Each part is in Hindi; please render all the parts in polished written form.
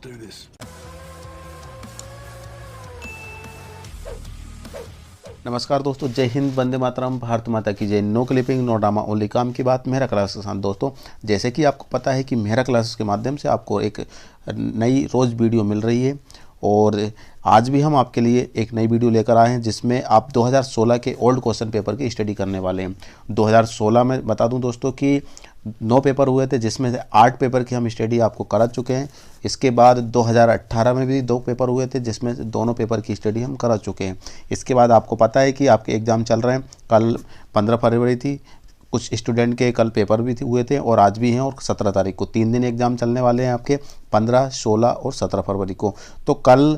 do this. नमस्कार दोस्तों, जय हिंद, वंदे मातरम, भारत माता की जय। No clipping no drama, only काम की बात, मेहरा क्लासेस के साथ। दोस्तों, जैसे कि आपको पता है कि मेहरा क्लासेस के माध्यम से आपको एक नई रोज़ वीडियो मिल रही है और आज भी हम आपके लिए एक नई वीडियो लेकर आए हैं जिसमें आप 2016 के ओल्ड क्वेश्चन पेपर की स्टडी करने वाले हैं। 2016 में बता दूं दोस्तों कि 9 पेपर हुए थे जिसमें से 8 पेपर की हम स्टडी आपको करा चुके हैं। इसके बाद 2018 में भी 2 पेपर हुए थे जिसमें से दोनों पेपर की स्टडी हम करा चुके हैं। इसके बाद आपको पता है कि आपके एग्ज़ाम चल रहे हैं। कल 15 फरवरी थी, कुछ स्टूडेंट के कल पेपर भी हुए थे और आज भी हैं, और 17 तारीख को 3 दिन एग्ज़ाम चलने वाले हैं आपके, 15, 16 और 17 फरवरी को। तो कल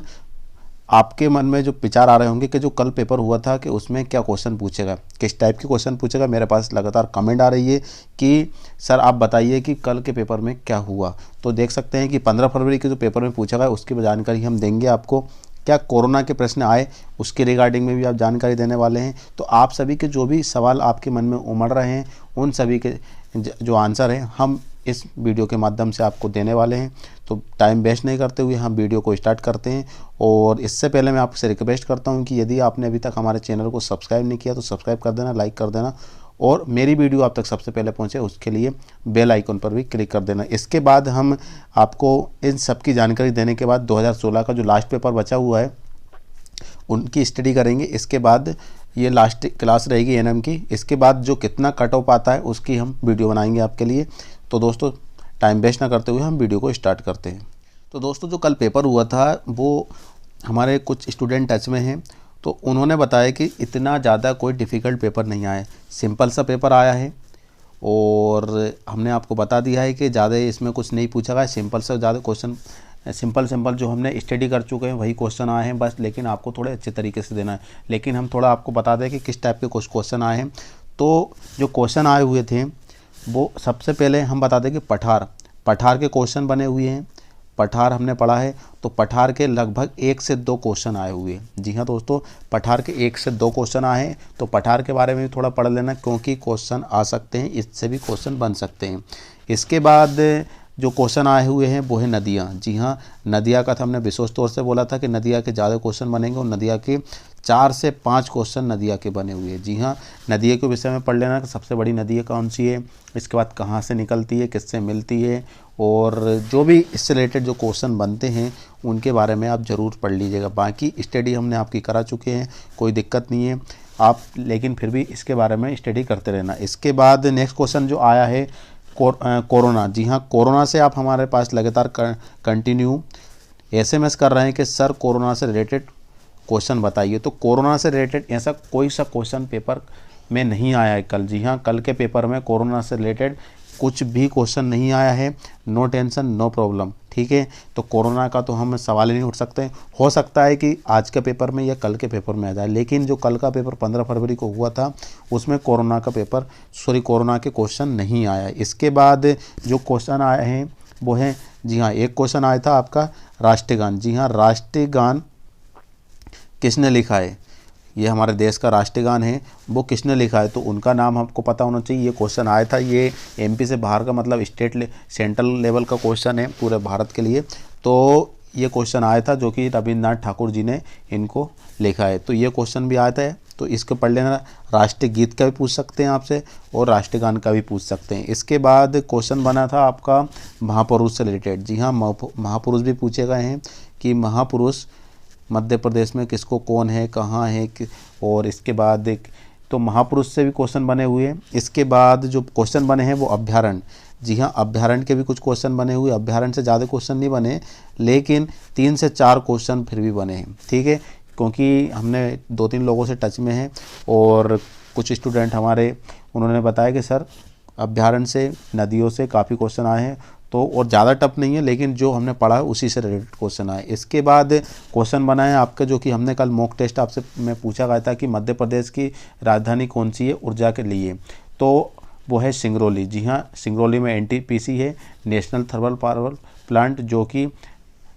आपके मन में जो विचार आ रहे होंगे कि जो कल पेपर हुआ था कि उसमें क्या क्वेश्चन पूछेगा, किस टाइप के क्वेश्चन पूछेगा। मेरे पास लगातार कमेंट आ रही है कि सर आप बताइए कि कल के पेपर में क्या हुआ। तो देख सकते हैं कि 15 फरवरी के जो पेपर में पूछा गया उसकी जानकारी हम देंगे आपको। क्या कोरोना के प्रश्न आए उसके रिगार्डिंग में भी आप जानकारी देने वाले हैं। तो आप सभी के जो भी सवाल आपके मन में उमड़ रहे हैं उन सभी के जो आंसर हैं हम इस वीडियो के माध्यम से आपको देने वाले हैं। तो टाइम वेस्ट नहीं करते हुए हम वीडियो को स्टार्ट करते हैं। और इससे पहले मैं आपसे रिक्वेस्ट करता हूं कि यदि आपने अभी तक हमारे चैनल को सब्सक्राइब नहीं किया तो सब्सक्राइब कर देना, लाइक कर देना, और मेरी वीडियो आप तक सबसे पहले पहुंचे उसके लिए बेल आइकन पर भी क्लिक कर देना। इसके बाद हम आपको इन सब की जानकारी देने के बाद 2016 का जो लास्ट पेपर बचा हुआ है उनकी स्टडी करेंगे। इसके बाद ये लास्ट क्लास रहेगी एनएम की। इसके बाद जो कितना कट ऑफ आता है उसकी हम वीडियो बनाएंगे आपके लिए। तो दोस्तों, टाइम वेस्ट ना करते हुए हम वीडियो को स्टार्ट करते हैं। तो दोस्तों, जो कल पेपर हुआ था वो हमारे कुछ स्टूडेंट टच में हैं, तो उन्होंने बताया कि इतना ज़्यादा कोई डिफ़िकल्ट पेपर नहीं आया, सिंपल सा पेपर आया है। और हमने आपको बता दिया है कि ज़्यादा इसमें कुछ नहीं पूछा गया, सिंपल से ज़्यादा क्वेश्चन सिंपल जो हमने स्टडी कर चुके हैं वही क्वेश्चन आए हैं बस, लेकिन आपको थोड़े अच्छे तरीके से देना है। लेकिन हम थोड़ा आपको बता दें कि किस टाइप के कुछ क्वेश्चन आए हैं। तो जो क्वेश्चन आए हुए थे वो सबसे पहले हम बता दें कि पठार के क्वेश्चन बने हुए हैं। पठार हमने पढ़ा है, तो पठार के लगभग 1 से 2 क्वेश्चन आए हुए हैं। जी हाँ दोस्तों, पठार के 1 से 2 क्वेश्चन आए हैं। तो पठार के बारे में भी थोड़ा पढ़ लेना क्योंकि क्वेश्चन आ सकते हैं, इससे भी क्वेश्चन बन सकते हैं। इसके बाद जो क्वेश्चन आए हुए हैं वो है नदियाँ। जी हाँ, नदिया का था, हमने विशेष तौर से बोला था कि नदिया के ज़्यादा क्वेश्चन बनेंगे और नदिया के 4 से 5 क्वेश्चन नदिया के बने हुए हैं। जी हाँ, नदिया के विषय में पढ़ लेना कि सबसे बड़ी नदी कौन सी है, इसके बाद कहाँ से निकलती है, किससे मिलती है, और जो भी इससे रिलेटेड जो क्वेश्चन बनते हैं उनके बारे में आप ज़रूर पढ़ लीजिएगा। बाकी स्टडी हमने आपकी करा चुके हैं, कोई दिक्कत नहीं है आप, लेकिन फिर भी इसके बारे में स्टडी करते रहना। इसके बाद नेक्स्ट क्वेश्चन जो आया है कोरोना। जी हाँ, कोरोना से आप हमारे पास लगातार कंटिन्यू SMS कर रहे हैं कि सर कोरोना से रिलेटेड क्वेश्चन बताइए। तो कोरोना से रिलेटेड ऐसा कोई सा क्वेश्चन पेपर में नहीं आया है कल। जी हाँ, कल के पेपर में कोरोना से रिलेटेड कुछ भी क्वेश्चन नहीं आया है। नो टेंशन, नो प्रॉब्लम, ठीक है। तो कोरोना का तो हम सवाल ही नहीं उठ सकते। हो सकता है कि आज के पेपर में या कल के पेपर में आ जाए, लेकिन जो कल का पेपर 15 फरवरी को हुआ था उसमें कोरोना के क्वेश्चन नहीं आया। इसके बाद जो क्वेश्चन आए हैं वो हैं, जी हाँ, एक क्वेश्चन आया था आपका राष्ट्रगान। जी हाँ, राष्ट्रगान किसने लिखा है, ये हमारे देश का राष्ट्रगान है, वो किसने लिखा है, तो उनका नाम आपको पता होना चाहिए। ये क्वेश्चन आया था, ये MP से बाहर का मतलब सेंट्रल लेवल का क्वेश्चन है पूरे भारत के लिए। तो ये क्वेश्चन आया था जो कि रविंद्रनाथ ठाकुर जी ने इनको लिखा है। तो ये क्वेश्चन भी आया था, तो इसको पढ़ लेना। राष्ट्रीय गीत का भी पूछ सकते हैं आपसे और राष्ट्रगान का भी पूछ सकते हैं। इसके बाद क्वेश्चन बना था आपका महापुरुष से रिलेटेड। जी हाँ, महापुरुष भी पूछे गए हैं कि महापुरुष मध्य प्रदेश में किसको कौन है, कहाँ है, और इसके बाद एक तो महापुरुष से भी क्वेश्चन बने हुए हैं। इसके बाद जो क्वेश्चन बने हैं वो अभ्यारण्य। जी हाँ, अभ्यारण्य के भी कुछ क्वेश्चन बने हुए। अभ्यारण्य से ज़्यादा क्वेश्चन नहीं बने, लेकिन 3 से 4 क्वेश्चन फिर भी बने हैं, ठीक है। क्योंकि हमने 2-3 लोगों से टच में हैं और कुछ स्टूडेंट हमारे उन्होंने बताया कि सर अभ्यारण्य से, नदियों से काफ़ी क्वेश्चन आए हैं। तो और ज़्यादा टफ नहीं है, लेकिन जो हमने पढ़ा है उसी से रिलेटेड क्वेश्चन आए। इसके बाद क्वेश्चन बना है आपका जो कि हमने कल मॉक टेस्ट आपसे मैं पूछा गया था कि मध्य प्रदेश की राजधानी कौन सी है ऊर्जा के लिए, तो वो है सिंगरौली। जी हाँ, सिंगरौली में NTPC है, नेशनल थर्मल पावर प्लांट, जो कि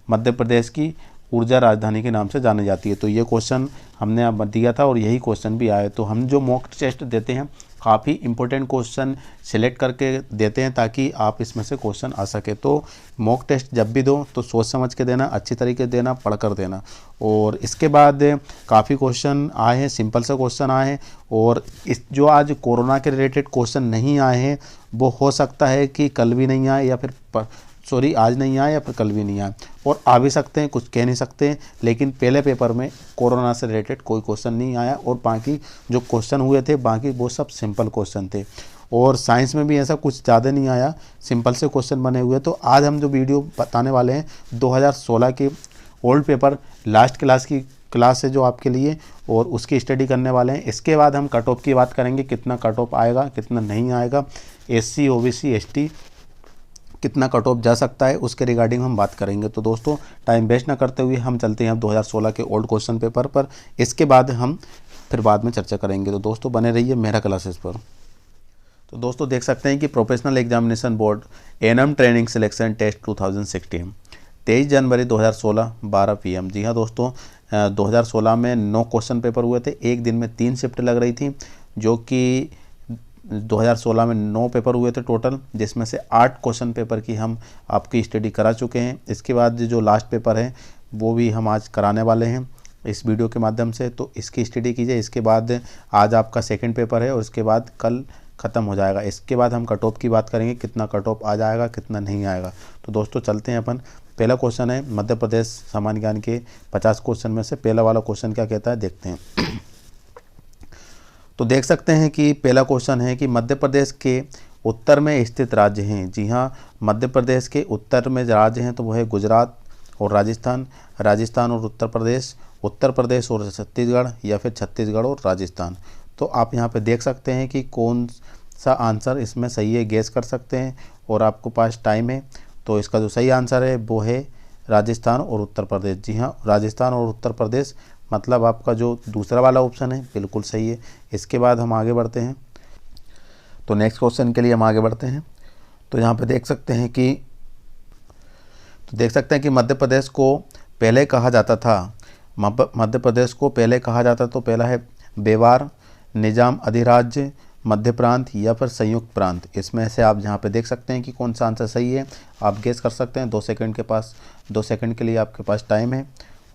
मध्य प्रदेश की ऊर्जा राजधानी के नाम से जानी जाती है। तो ये क्वेश्चन हमने अब दिया था और यही क्वेश्चन भी आया। तो हम जो मॉक टेस्ट देते हैं काफ़ी इंपॉर्टेंट क्वेश्चन सिलेक्ट करके देते हैं ताकि आप इसमें से क्वेश्चन आ सके। तो मॉक टेस्ट जब भी दो तो सोच समझ के देना, अच्छी तरीके से देना, पढ़ कर देना। और इसके बाद काफ़ी क्वेश्चन आए हैं, सिंपल से क्वेश्चन आए हैं। और इस जो आज कोरोना के रिलेटेड क्वेश्चन नहीं आए हैं वो हो सकता है कि कल भी नहीं आए, या फिर आज नहीं आए या फिर कल भी नहीं आए, और आ भी सकते हैं, कुछ कह नहीं सकते। लेकिन पहले पेपर में कोरोना से रिलेटेड कोई क्वेश्चन नहीं आया, और बाकी जो क्वेश्चन हुए थे बाकी वो सब सिंपल क्वेश्चन थे। और साइंस में भी ऐसा कुछ ज़्यादा नहीं आया, सिंपल से क्वेश्चन बने हुए। तो आज हम जो वीडियो बताने वाले हैं 2016 के ओल्ड पेपर लास्ट क्लास है जो आपके लिए, और उसकी स्टडी करने वाले हैं। इसके बाद हम कट ऑफ की बात करेंगे, कितना कट ऑफ आएगा, कितना नहीं आएगा, SC OBC ST कितना कट ऑफ जा सकता है, उसके रिगार्डिंग हम बात करेंगे। तो दोस्तों टाइम वेस्ट ना करते हुए हम चलते हैं अब 2016 के ओल्ड क्वेश्चन पेपर पर। इसके बाद हम फिर बाद में चर्चा करेंगे। तो दोस्तों बने रहिए मेरा क्लासेस पर। तो दोस्तों देख सकते हैं कि professional examination board A&M training selection test 2016 23 जनवरी 2016 12 PM। जी हाँ दोस्तों, 2016 में 9 क्वेश्चन पेपर हुए थे, एक दिन में 3 शिफ्ट लग रही थी, जो कि 2016 में 9 पेपर हुए थे टोटल, जिसमें से 8 क्वेश्चन पेपर की हम आपकी स्टडी करा चुके हैं। इसके बाद जो लास्ट पेपर है वो भी हम आज कराने वाले हैं इस वीडियो के माध्यम से, तो इसकी स्टडी कीजिए। इसके बाद आज आपका सेकंड पेपर है और इसके बाद कल ख़त्म हो जाएगा। इसके बाद हम कट ऑफ की बात करेंगे, कितना कट ऑफ आ जाएगा, कितना नहीं आएगा। तो दोस्तों चलते हैं अपन। पहला क्वेश्चन है मध्य प्रदेश सामान्य ज्ञान के 50 क्वेश्चन में से पहला वाला क्वेश्चन क्या कहता है, देखते हैं। तो देख सकते हैं कि पहला क्वेश्चन है कि मध्य प्रदेश के उत्तर में स्थित राज्य हैं। जी हाँ, मध्य प्रदेश के उत्तर में राज्य हैं तो वो है गुजरात और राजस्थान, राजस्थान और उत्तर प्रदेश और छत्तीसगढ़, या फिर छत्तीसगढ़ और राजस्थान। तो आप यहाँ पे देख सकते हैं कि कौन सा आंसर इसमें सही है, गेस कर सकते हैं, और आपको पास टाइम है। तो इसका जो सही आंसर है वो है राजस्थान और उत्तर प्रदेश। जी हाँ, राजस्थान और उत्तर प्रदेश, मतलब आपका जो दूसरा वाला ऑप्शन है बिल्कुल सही है। इसके बाद हम आगे बढ़ते हैं। तो नेक्स्ट क्वेश्चन के लिए हम आगे बढ़ते हैं। तो यहाँ पे देख सकते हैं कि मध्य प्रदेश को पहले कहा जाता था, मध्य प्रदेश को पहले कहा जाता, तो पहला है बेवार, निजाम अधिराज्य, मध्य प्रांत, या फिर संयुक्त प्रांत। इसमें से आप यहाँ पे देख सकते हैं कि कौन सा आंसर सही है, आप गेस कर सकते हैं। 2 सेकंड के लिए आपके पास टाइम है।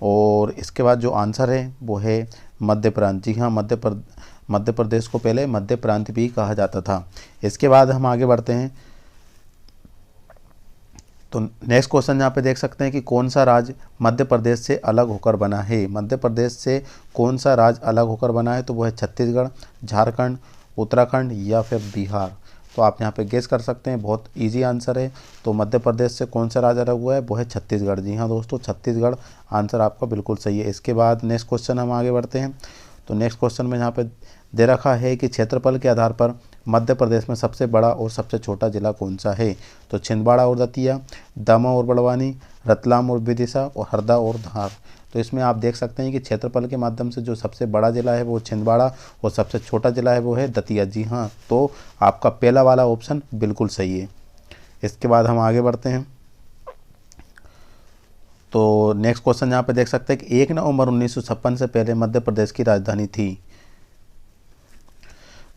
और इसके बाद जो आंसर है वो है मध्य प्रांत। जी हाँ, मध्य प्रदेश को पहले मध्य प्रांत भी कहा जाता था। इसके बाद हम आगे बढ़ते हैं। तो नेक्स्ट क्वेश्चन यहाँ पे देख सकते हैं कि कौन सा राज्य मध्य प्रदेश से अलग होकर बना है। मध्य प्रदेश से कौन सा राज्य अलग होकर बना है, तो वो है छत्तीसगढ़, झारखंड, उत्तराखंड, या फिर बिहार। तो आप यहाँ पे गेस कर सकते हैं, बहुत इजी आंसर है। तो मध्य प्रदेश से कौन सा राज्य अलग हुआ है, वो है छत्तीसगढ़। जी हाँ दोस्तों, छत्तीसगढ़ आंसर आपका बिल्कुल सही है। इसके बाद नेक्स्ट क्वेश्चन हम आगे बढ़ते हैं। तो नेक्स्ट क्वेश्चन में यहाँ पे दे रखा है कि क्षेत्रफल के आधार पर मध्य प्रदेश में सबसे बड़ा और सबसे छोटा जिला कौन सा है। तो छिंदवाड़ा और दतिया, दमोह और बड़वानी, रतलाम और विदिशा, और हरदा और धार। तो इसमें आप देख सकते हैं कि क्षेत्रफल के माध्यम से जो सबसे बड़ा जिला है वो छिंदवाड़ा, और सबसे छोटा जिला है वो है दतिया। जी हाँ, तो आपका पहला वाला ऑप्शन बिल्कुल सही है। इसके बाद हम आगे बढ़ते हैं। तो नेक्स्ट क्वेश्चन यहाँ पे देख सकते हैं कि 1 नवंबर 1956 से पहले मध्य प्रदेश की राजधानी थी।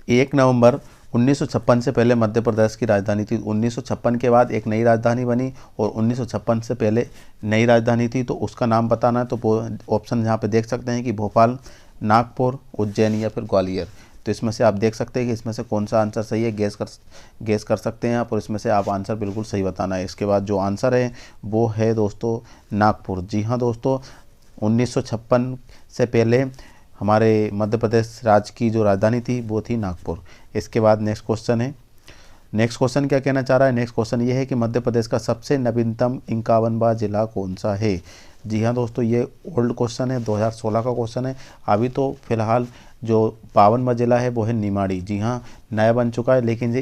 1 नवंबर 1956 से पहले मध्य प्रदेश की राजधानी थी। 1956 के बाद एक नई राजधानी बनी, और 1956 से पहले नई राजधानी थी, तो उसका नाम बताना है। तो वो ऑप्शन यहाँ पे देख सकते हैं कि भोपाल, नागपुर, उज्जैन, या फिर ग्वालियर। तो इसमें से आप देख सकते हैं कि इसमें से कौन सा आंसर सही है, गेस कर सकते हैं आप, और इसमें से आप आंसर बिल्कुल सही बताना है। इसके बाद जो आंसर है वो है दोस्तों नागपुर। जी हाँ दोस्तों, 1956 से पहले हमारे मध्य प्रदेश राज्य की जो राजधानी थी वो थी नागपुर। इसके बाद नेक्स्ट क्वेश्चन है। नेक्स्ट क्वेश्चन क्या कहना चाह रहा है, नेक्स्ट क्वेश्चन ये है कि मध्य प्रदेश का सबसे नवीनतम 51वां जिला कौन सा है। जी हाँ दोस्तों, ये ओल्ड क्वेश्चन है, 2016 का क्वेश्चन है। अभी तो फिलहाल जो 52वां जिला है वो है निमाड़ी। जी हाँ, नया बन चुका है, लेकिन ये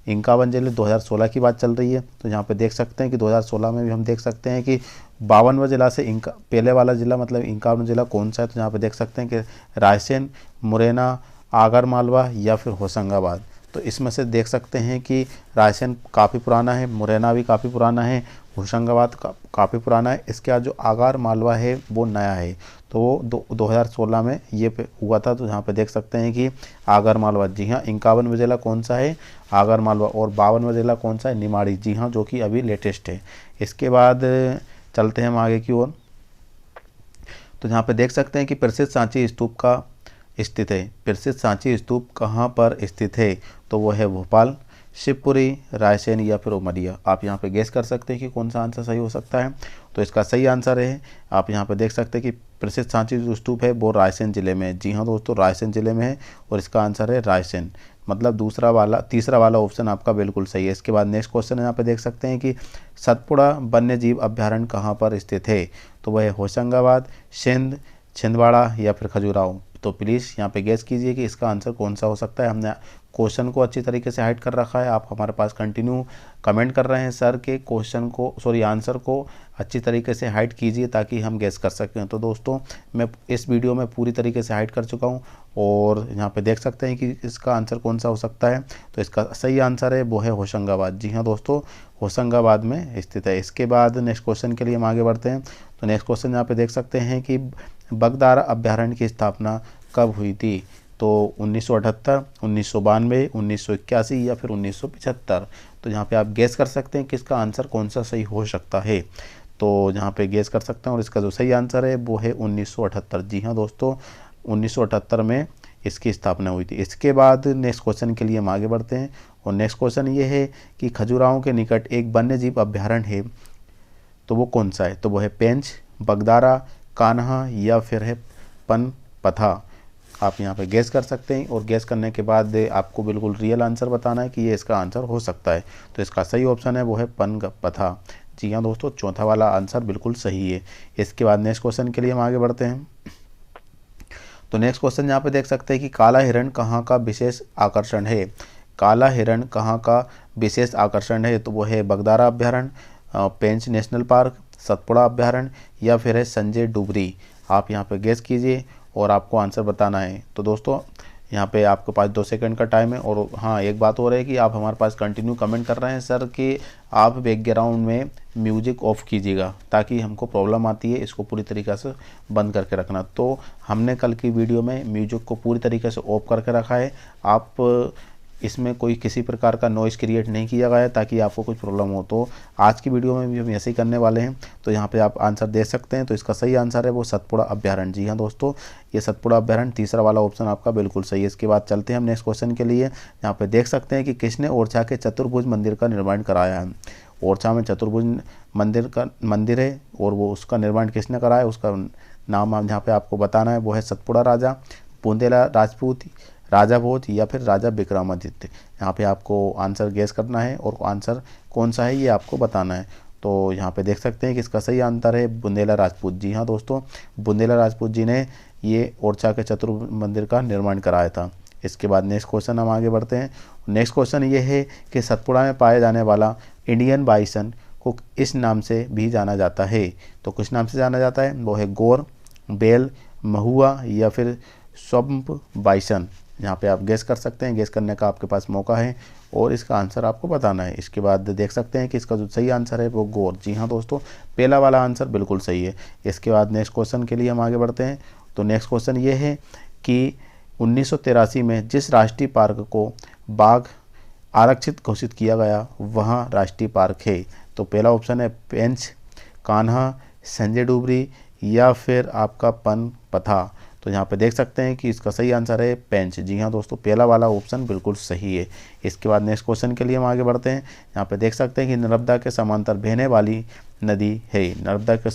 51 जिले 2016 की बात चल रही है। तो यहाँ पे देख सकते हैं कि 2016 में भी हम देख सकते हैं कि 52वां जिला से पहले वाला जिला मतलब 51वां जिला कौन सा है। तो यहाँ पे देख सकते हैं कि रायसेन, मुरैना, आगर मालवा, या फिर होशंगाबाद। तो इसमें से देख सकते हैं कि रायसेन काफ़ी पुराना है, मुरैना भी काफ़ी पुराना है, होशंगाबाद का काफ़ी पुराना है। इसके बाद जो आगर मालवा है वो नया है, तो वो 2016 में ये हुआ था। तो यहाँ पे देख सकते हैं कि आगर मालवा, जी हाँ 51वां जिला कौन सा है, आगर मालवा। और 52वां जिला कौन सा है, निमाड़ी, जी हाँ, जो कि अभी लेटेस्ट है। इसके बाद चलते हैं हम आगे की ओर। तो यहाँ पे देख सकते हैं कि प्रसिद्ध सांची स्तूप का स्थित है। प्रसिद्ध सांची स्तूप कहाँ पर स्थित है, तो वो है भोपाल, शिवपुरी, रायसेन या फिर उमरिया। आप यहाँ पे गेस कर सकते हैं कि कौन सा आंसर सही हो सकता है। तो इसका सही आंसर है, आप यहाँ पे देख सकते हैं कि प्रसिद्ध सांची जो स्तूप है वो रायसेन जिले में है। जी हाँ दोस्तों, रायसेन जिले में है और इसका आंसर है रायसेन। मतलब तीसरा वाला ऑप्शन आपका बिल्कुल सही है। इसके बाद नेक्स्ट क्वेश्चन यहाँ पे देख सकते हैं कि सतपुड़ा वन्य जीव अभ्यारण्य कहाँ पर स्थित है, तो वह है होशंगाबाद, सिंध, छिंदवाड़ा या फिर खजुराहो। तो प्लीज़ यहाँ पे गेस कीजिए कि इसका आंसर कौन सा हो सकता है। हमने क्वेश्चन को अच्छी तरीके से हाइड कर रखा है। आप हमारे पास कंटिन्यू कमेंट कर रहे हैं सर के क्वेश्चन को, आंसर को अच्छी तरीके से हाइड कीजिए ताकि हम गेस कर सकें। तो दोस्तों मैं इस वीडियो में पूरी तरीके से हाइड कर चुका हूँ और यहाँ पे देख सकते हैं कि इसका आंसर कौन सा हो सकता है। तो इसका सही आंसर है वो है होशंगाबाद। जी हाँ दोस्तों, होशंगाबाद में स्थित है। इसके बाद नेक्स्ट क्वेश्चन के लिए हम आगे बढ़ते हैं। तो नेक्स्ट क्वेश्चन यहाँ पे देख सकते हैं कि बगदारा अभ्यारण्य की स्थापना कब हुई थी, तो 1978, 1992, 1981 या फिर 1975। तो यहाँ पे आप गेस कर सकते हैं कि इसका आंसर कौन सा सही हो सकता है। तो यहाँ पे गेस कर सकते हैं और इसका जो सही आंसर है वो है 1978। जी हाँ दोस्तों, 1978 में इसकी स्थापना हुई थी। इसके बाद नेक्स्ट क्वेश्चन के लिए हम आगे बढ़ते हैं और नेक्स्ट क्वेश्चन ये है कि खजुराहो के निकट एक वन्य जीव अभ्यारण्य है, तो वो कौन सा है, तो वो है पेंच, बगदारा, कान्हा या फिर है पनपथा। आप यहाँ पे गैस कर सकते हैं और गैस करने के बाद आपको बिल्कुल रियल आंसर बताना है कि ये इसका आंसर हो सकता है। तो इसका सही ऑप्शन है वो है पनपथा। जी हाँ दोस्तों, चौथा वाला आंसर बिल्कुल सही है। इसके बाद नेक्स्ट क्वेश्चन के लिए हम आगे बढ़ते हैं। तो नेक्स्ट क्वेश्चन यहाँ पे देख सकते हैं कि काला हिरण कहाँ का विशेष आकर्षण है। काला हिरण कहाँ का विशेष आकर्षण है, तो वो है बगदारा अभ्यारण्य, पेंच नेशनल पार्क, सतपुड़ा अभ्यारण्य या फिर है संजय डुबरी। आप यहाँ पे गेस कीजिए और आपको आंसर बताना है। तो दोस्तों यहाँ पे आपके पास 2 सेकंड का टाइम है। और हाँ, एक बात हो रही है कि आप हमारे पास कंटिन्यू कमेंट कर रहे हैं सर कि आप बैकग्राउंड में म्यूजिक ऑफ कीजिएगा ताकि हमको प्रॉब्लम आती है, इसको पूरी तरीक़े से बंद करके रखना। तो हमने कल की वीडियो में म्यूजिक को पूरी तरीके से ऑफ करके रखा है। आप इसमें कोई किसी प्रकार का नॉइज़ क्रिएट नहीं किया गया है ताकि आपको कुछ प्रॉब्लम हो। तो आज की वीडियो में भी हम ऐसे ही करने वाले हैं। तो यहाँ पे आप आंसर दे सकते हैं। तो इसका सही आंसर है वो सतपुड़ा अभ्यारण्य। जी हाँ दोस्तों, ये सतपुड़ा अभ्यारण्य, तीसरा वाला ऑप्शन आपका बिल्कुल सही है। इसके बाद चलते हैं हम नेक्स्ट क्वेश्चन के लिए। यहाँ पे देख सकते हैं कि किसने ओरछा के चतुर्भुज मंदिर का निर्माण कराया है। ओरछा में चतुर्भुज मंदिर है और वो उसका निर्माण किसने कराया है, उसका नाम यहाँ पे आपको बताना है। वो है सतपुड़ा राजा, बुंदेला राजपूत, राजा भोज या फिर राजा विक्रमादित्य। यहाँ पे आपको आंसर गेस करना है और आंसर कौन सा है ये आपको बताना है। तो यहाँ पे देख सकते हैं कि इसका सही आंसर है बुंदेला राजपूत। जी हाँ दोस्तों, बुंदेला राजपूत जी ने ये ओरछा के चतुर्भुज मंदिर का निर्माण कराया था। इसके बाद नेक्स्ट क्वेश्चन हम आगे बढ़ते हैं। नेक्स्ट क्वेश्चन ये है कि सतपुड़ा में पाया जाने वाला इंडियन बाइसन को इस नाम से भी जाना जाता है, तो किस नाम से जाना जाता है, वो है गोर, बेल, महुआ या फिर स्वम्प बाइसन। यहाँ पे आप गेस कर सकते हैं, गेस करने का आपके पास मौका है और इसका आंसर आपको बताना है। इसके बाद देख सकते हैं कि इसका जो सही आंसर है वो गोर। जी हाँ दोस्तों, पहला वाला आंसर बिल्कुल सही है। इसके बाद नेक्स्ट क्वेश्चन के लिए हम आगे बढ़ते हैं। तो नेक्स्ट क्वेश्चन ये है कि 1983 में जिस राष्ट्रीय पार्क को बाघ आरक्षित घोषित किया गया वहाँ राष्ट्रीय पार्क है, तो पहला ऑप्शन है पेंच, कान्हा, संजय डुबरी या फिर आपका पनपथा। तो यहाँ पे देख सकते हैं कि इसका सही आंसर है पेंच। जी हाँ दोस्तों, पहला वाला ऑप्शन बिल्कुल सही है। इसके बाद नेक्स्ट क्वेश्चन के लिए हम आगे बढ़ते हैं। यहाँ पे देख सकते हैं कि नर्मदा के समांतर बहने वाली नदी है। नर्मदा के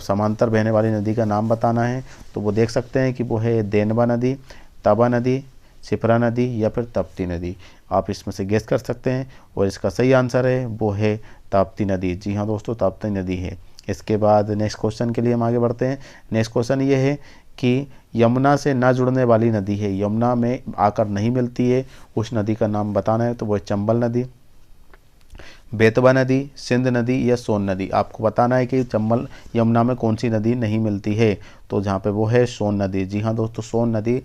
समांतर बहने वाली नदी का नाम बताना है। तो वो देख सकते हैं कि वो है देनवा नदी, तवा नदी, शिप्रा नदी या फिर ताप्ती नदी। आप इसमें से गेस कर सकते हैं और इसका सही आंसर है वो है ताप्ती नदी। जी हाँ दोस्तों, ताप्ती नदी है। इसके बाद नेक्स्ट क्वेश्चन के लिए हम आगे बढ़ते हैं। नेक्स्ट क्वेश्चन ये है कि यमुना से ना जुड़ने वाली नदी है, यमुना में आकर नहीं मिलती है, उस नदी का नाम बताना है। तो वो है चंबल नदी, बेतवा नदी, सिंध नदी या सोन नदी। आपको बताना है कि चंबल यमुना में कौन सी नदी नहीं मिलती है, तो जहाँ पे वो है सोन नदी। जी हाँ दोस्तों, सोन नदी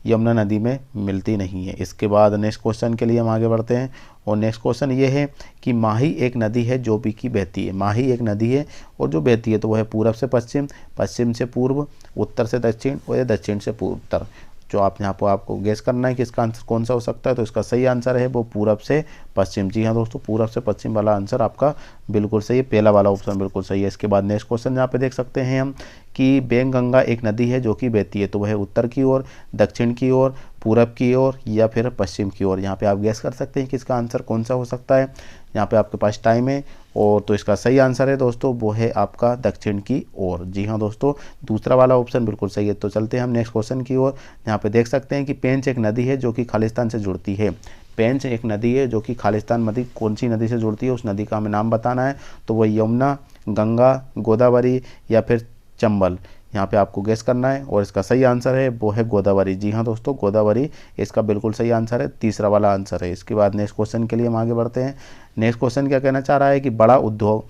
यमुना नदी में मिलती नहीं है। इसके बाद नेक्स्ट क्वेश्चन के लिए हम आगे बढ़ते हैं और नेक्स्ट क्वेश्चन ये है कि माही एक नदी है जो भी की बहती है। माही एक नदी है और जो बहती है तो वह है पूरब से पश्चिम, पश्चिम से पूर्व, उत्तर से दक्षिण और दक्षिण से उत्तर। जो आप यहाँ पर आपको गेस करना है कि इसका आंसर कौन सा हो सकता है, तो इसका सही आंसर है वो पूरब से पश्चिम। जी हाँ दोस्तों, पूरब से पश्चिम वाला आंसर आपका बिल्कुल सही है, पहला वाला ऑप्शन बिल्कुल सही है। इसके बाद नेक्स्ट क्वेश्चन यहाँ पे देख सकते हैं हम कि बेंगंगा एक नदी है जो कि बहती है, तो वह उत्तर की ओर, दक्षिण की ओर, पूरब की ओर या फिर पश्चिम की ओर। यहाँ पे आप गेस कर सकते हैं कि इसका आंसर कौन सा हो सकता है। यहाँ पे आपके पास टाइम है और तो इसका सही आंसर है दोस्तों वो है आपका दक्षिण की ओर। जी हाँ दोस्तों, दूसरा वाला ऑप्शन बिल्कुल सही है। तो चलते हैं हम नेक्स्ट क्वेश्चन की ओर। यहाँ पे देख सकते हैं कि पेंच एक नदी है जो कि खालिस्तान से जुड़ती है। पेंच एक नदी है जो कि खालिस्तान नदी, कौन सी नदी से जुड़ती है उस नदी का हमें नाम बताना है। तो वह यमुना, गंगा, गोदावरी या फिर चंबल। यहाँ पे आपको गेस करना है और इसका सही आंसर है वो है गोदावरी। जी हाँ दोस्तों, गोदावरी इसका बिल्कुल सही आंसर है, तीसरा वाला आंसर है। इसके बाद नेक्स्ट क्वेश्चन के लिए हम आगे बढ़ते हैं। नेक्स्ट क्वेश्चन क्या कहना चाह रहा है कि बड़ा उद्योग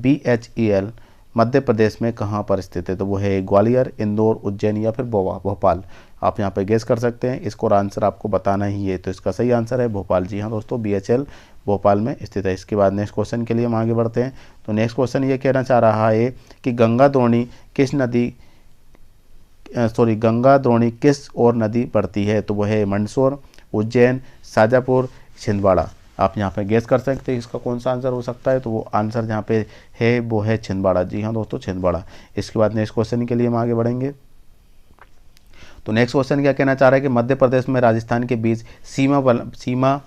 BHEL मध्य प्रदेश में कहाँ पर स्थित है, तो वो है ग्वालियर, इंदौर, उज्जैन या फिर भोपाल। आप यहाँ पे गेस कर सकते हैं, इसको आंसर आपको बताना ही है। तो इसका सही आंसर है भोपाल। जी हाँ दोस्तों, BHEL भोपाल में स्थित है। इसके बाद नेक्स्ट क्वेश्चन के लिए हम आगे बढ़ते हैं। तो नेक्स्ट क्वेश्चन ये कहना चाह रहा है कि गंगा द्रोणी किस और नदी पड़ती है, तो वह है मंदसौर, उज्जैन, शाजापुर, छिंदवाड़ा। आप यहाँ पे गेस कर सकते हैं इसका कौन सा आंसर हो सकता है, तो वो आंसर यहाँ पे है वो है छिंदवाड़ा। जी हाँ दोस्तों, छिंदवाड़ा। इसके बाद नेक्स्ट क्वेश्चन के लिए हम आगे बढ़ेंगे। तो नेक्स्ट क्वेश्चन क्या कहना चाह रहा है कि मध्य प्रदेश में राजस्थान के बीच सीमा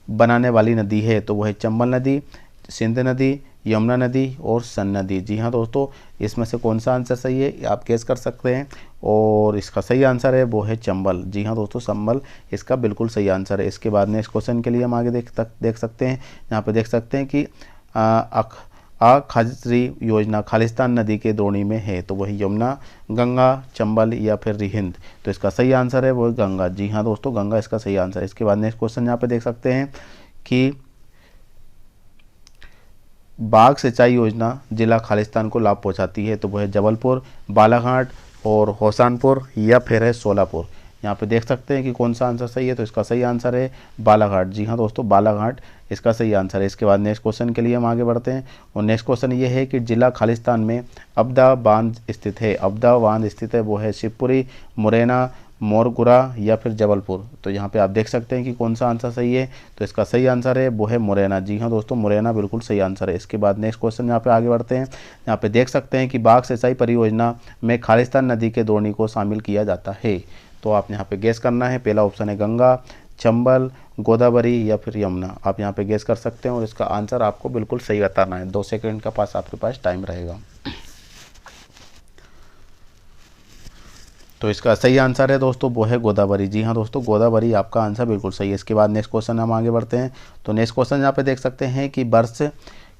बनाने वाली नदी है, तो वह है चंबल नदी, सिंध नदी, यमुना नदी और सन नदी। जी हाँ दोस्तों, इसमें से कौन सा आंसर सही है आप गेस कर सकते हैं और इसका सही आंसर है वो है चंबल। जी हाँ दोस्तों, चंबल इसका बिल्कुल सही आंसर है। इसके बाद नेक्स्ट क्वेश्चन के लिए हम आगे देख सकते हैं। यहाँ पे देख सकते हैं कि खाजरी योजना खालिस्तान नदी के द्रोणी में है, तो वही यमुना, गंगा, चंबल या फिर रिहिंद। तो इसका सही आंसर है वो गंगा। जी हाँ दोस्तों, गंगा इसका सही आंसर है। इसके बाद नेक्स्ट क्वेश्चन यहाँ पे देख सकते हैं कि बाघ सिंचाई योजना जिला खालिस्तान को लाभ पहुंचाती है, तो वह है जबलपुर, बालाघाट और होशंगाबाद या फिर है सोलापुर। यहाँ पे देख सकते हैं कि कौन सा आंसर सही है, तो इसका सही आंसर है बालाघाट। जी हाँ दोस्तों, बालाघाट इसका सही आंसर है। इसके बाद नेक्स्ट क्वेश्चन के लिए हम आगे बढ़ते हैं और नेक्स्ट क्वेश्चन ये है कि जिला खालिस्तान में अब्दा बांध स्थित है। अब्दा बांध स्थित है वो है शिवपुरी, मुरैना, मोरगुरा या फिर जबलपुर। तो यहाँ पे आप देख सकते हैं कि कौन सा आंसर सही है, तो इसका सही आंसर है वो है मुरैना। जी हाँ दोस्तों, मुरैना बिल्कुल सही आंसर है। इसके बाद नेक्स्ट क्वेश्चन यहाँ पे आगे बढ़ते हैं। यहाँ पे देख सकते हैं कि बाघ सिंचाई परियोजना में खालिस्तान नदी के द्रोणी को शामिल किया जाता है, तो आप यहाँ पे गेस करना है। पहला ऑप्शन है गंगा, चंबल, गोदावरी या फिर यमुना। आप यहाँ पे गेस कर सकते हैं और इसका आंसर आपको बिल्कुल सही बताना है। 2 सेकंड का पास आपके पास टाइम रहेगा। तो इसका सही आंसर है दोस्तों वो है गोदावरी। जी हाँ दोस्तों, गोदावरी आपका आंसर बिल्कुल सही है। इसके बाद नेक्स्ट क्वेश्चन हम आगे बढ़ते हैं। तो नेक्स्ट क्वेश्चन यहाँ पे देख सकते हैं कि वर्ष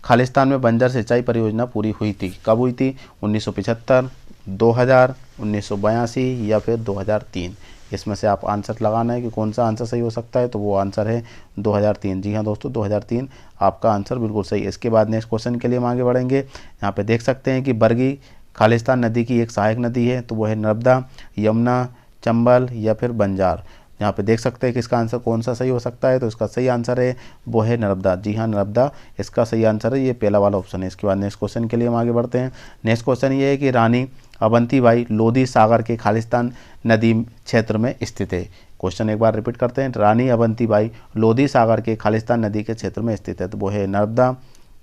खालिस्तान में बंजर सिंचाई परियोजना पूरी हुई थी, कब हुई थी? 1975, 2000, 1982 या फिर 2003। इसमें से आप आंसर लगाना है कि कौन सा आंसर सही हो सकता है, तो वो आंसर है 2003। जी हाँ दोस्तों, 2003 आपका आंसर बिल्कुल सही है। इसके बाद नेक्स्ट क्वेश्चन के लिए हम आगे बढ़ेंगे। यहाँ पे देख सकते हैं कि बरगी खालिस्तान नदी की एक सहायक नदी है, तो वो है नर्मदा, यमुना, चंबल या फिर बंजार। यहाँ पे देख सकते हैं कि इसका आंसर कौन सा सही हो सकता है, तो इसका सही आंसर है वो है नर्मदा। जी हाँ, नर्मदा इसका सही आंसर है, ये पहला वाला ऑप्शन है। इसके बाद नेक्स्ट क्वेश्चन के लिए हम आगे बढ़ते हैं। नेक्स्ट क्वेश्चन ये है कि रानी अवंतीबाई लोधी सागर के खालिस्तान नदी क्षेत्र में स्थित है। क्वेश्चन एक बार रिपीट करते हैं। रानी अवंतीबाई लोधी सागर के खालिस्तान नदी के क्षेत्र में स्थित है, तो वो है नर्मदा,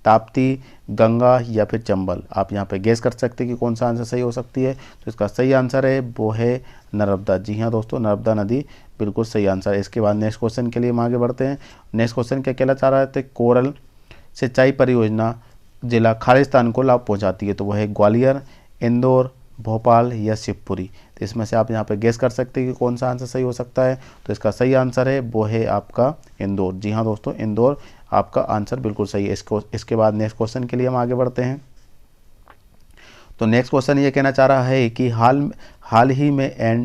ताप्ती, गंगा या फिर चंबल। आप यहाँ पे गेस कर सकते हैं कि कौन सा आंसर सही हो सकती है, तो इसका सही आंसर है वो है नर्मदा। जी हाँ दोस्तों, नर्मदा नदी बिल्कुल सही आंसर है। इसके बाद नेक्स्ट क्वेश्चन के लिए हम आगे बढ़ते हैं। नेक्स्ट क्वेश्चन क्या कहना चाह रहा है, कोरल सिंचाई परियोजना जिला खालिस्तान को लाभ पहुँचाती है, तो वह है ग्वालियर, इंदौर, भोपाल या शिवपुरी। तो इसमें से आप यहाँ पे गेस कर सकते हैं कि कौन सा आंसर सही हो सकता है, तो इसका सही आंसर है वो है आपका इंदौर। जी हाँ दोस्तों, इंदौर आपका आंसर बिल्कुल सही है। इसके बाद नेक्स्ट क्वेश्चन के लिए हम आगे बढ़ते हैं। तो नेक्स्ट क्वेश्चन ये कहना चाह रहा है कि हाल ही में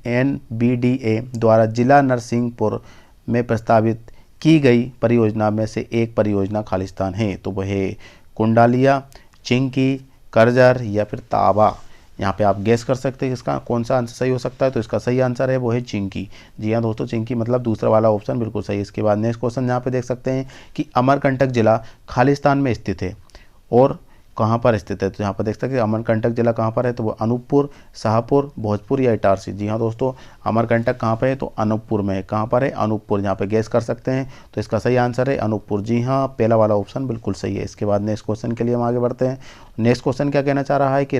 NBDA द्वारा जिला नरसिंहपुर में प्रस्तावित की गई परियोजना में से एक परियोजना खालिस्तान है, तो वह है कुंडालिया, चिंकी, करजर या फिर ताबा। यहाँ पे आप गेस कर सकते हैं इसका कौन सा आंसर सही हो सकता है। तो इसका सही आंसर है वो है चिंकी। जी हाँ दोस्तों, चिंकी मतलब दूसरा वाला ऑप्शन बिल्कुल सही है। इसके बाद नेक्स्ट क्वेश्चन यहाँ पे देख सकते हैं कि अमरकंटक जिला खालिस्तान में स्थित है और कहाँ पर स्थित है। तो यहाँ पर देख सकते हैं अमरकंटक जिला कहाँ पर है, तो वो अनूपपुर, शाहपुर, भोजपुर या इटारसी। जी हाँ दोस्तों, अमरकंटक कहाँ पर है, तो अनूपपुर में है। कहाँ पर है, अनूपपुर। यहाँ पे गैस कर सकते हैं। तो इसका सही आंसर है अनूपपुर। जी हाँ, पहला वाला ऑप्शन बिल्कुल सही है। इसके बाद नेक्स्ट क्वेश्चन के लिए हम आगे बढ़ते हैं। नेक्स्ट क्वेश्चन क्या कहना चाह रहा है कि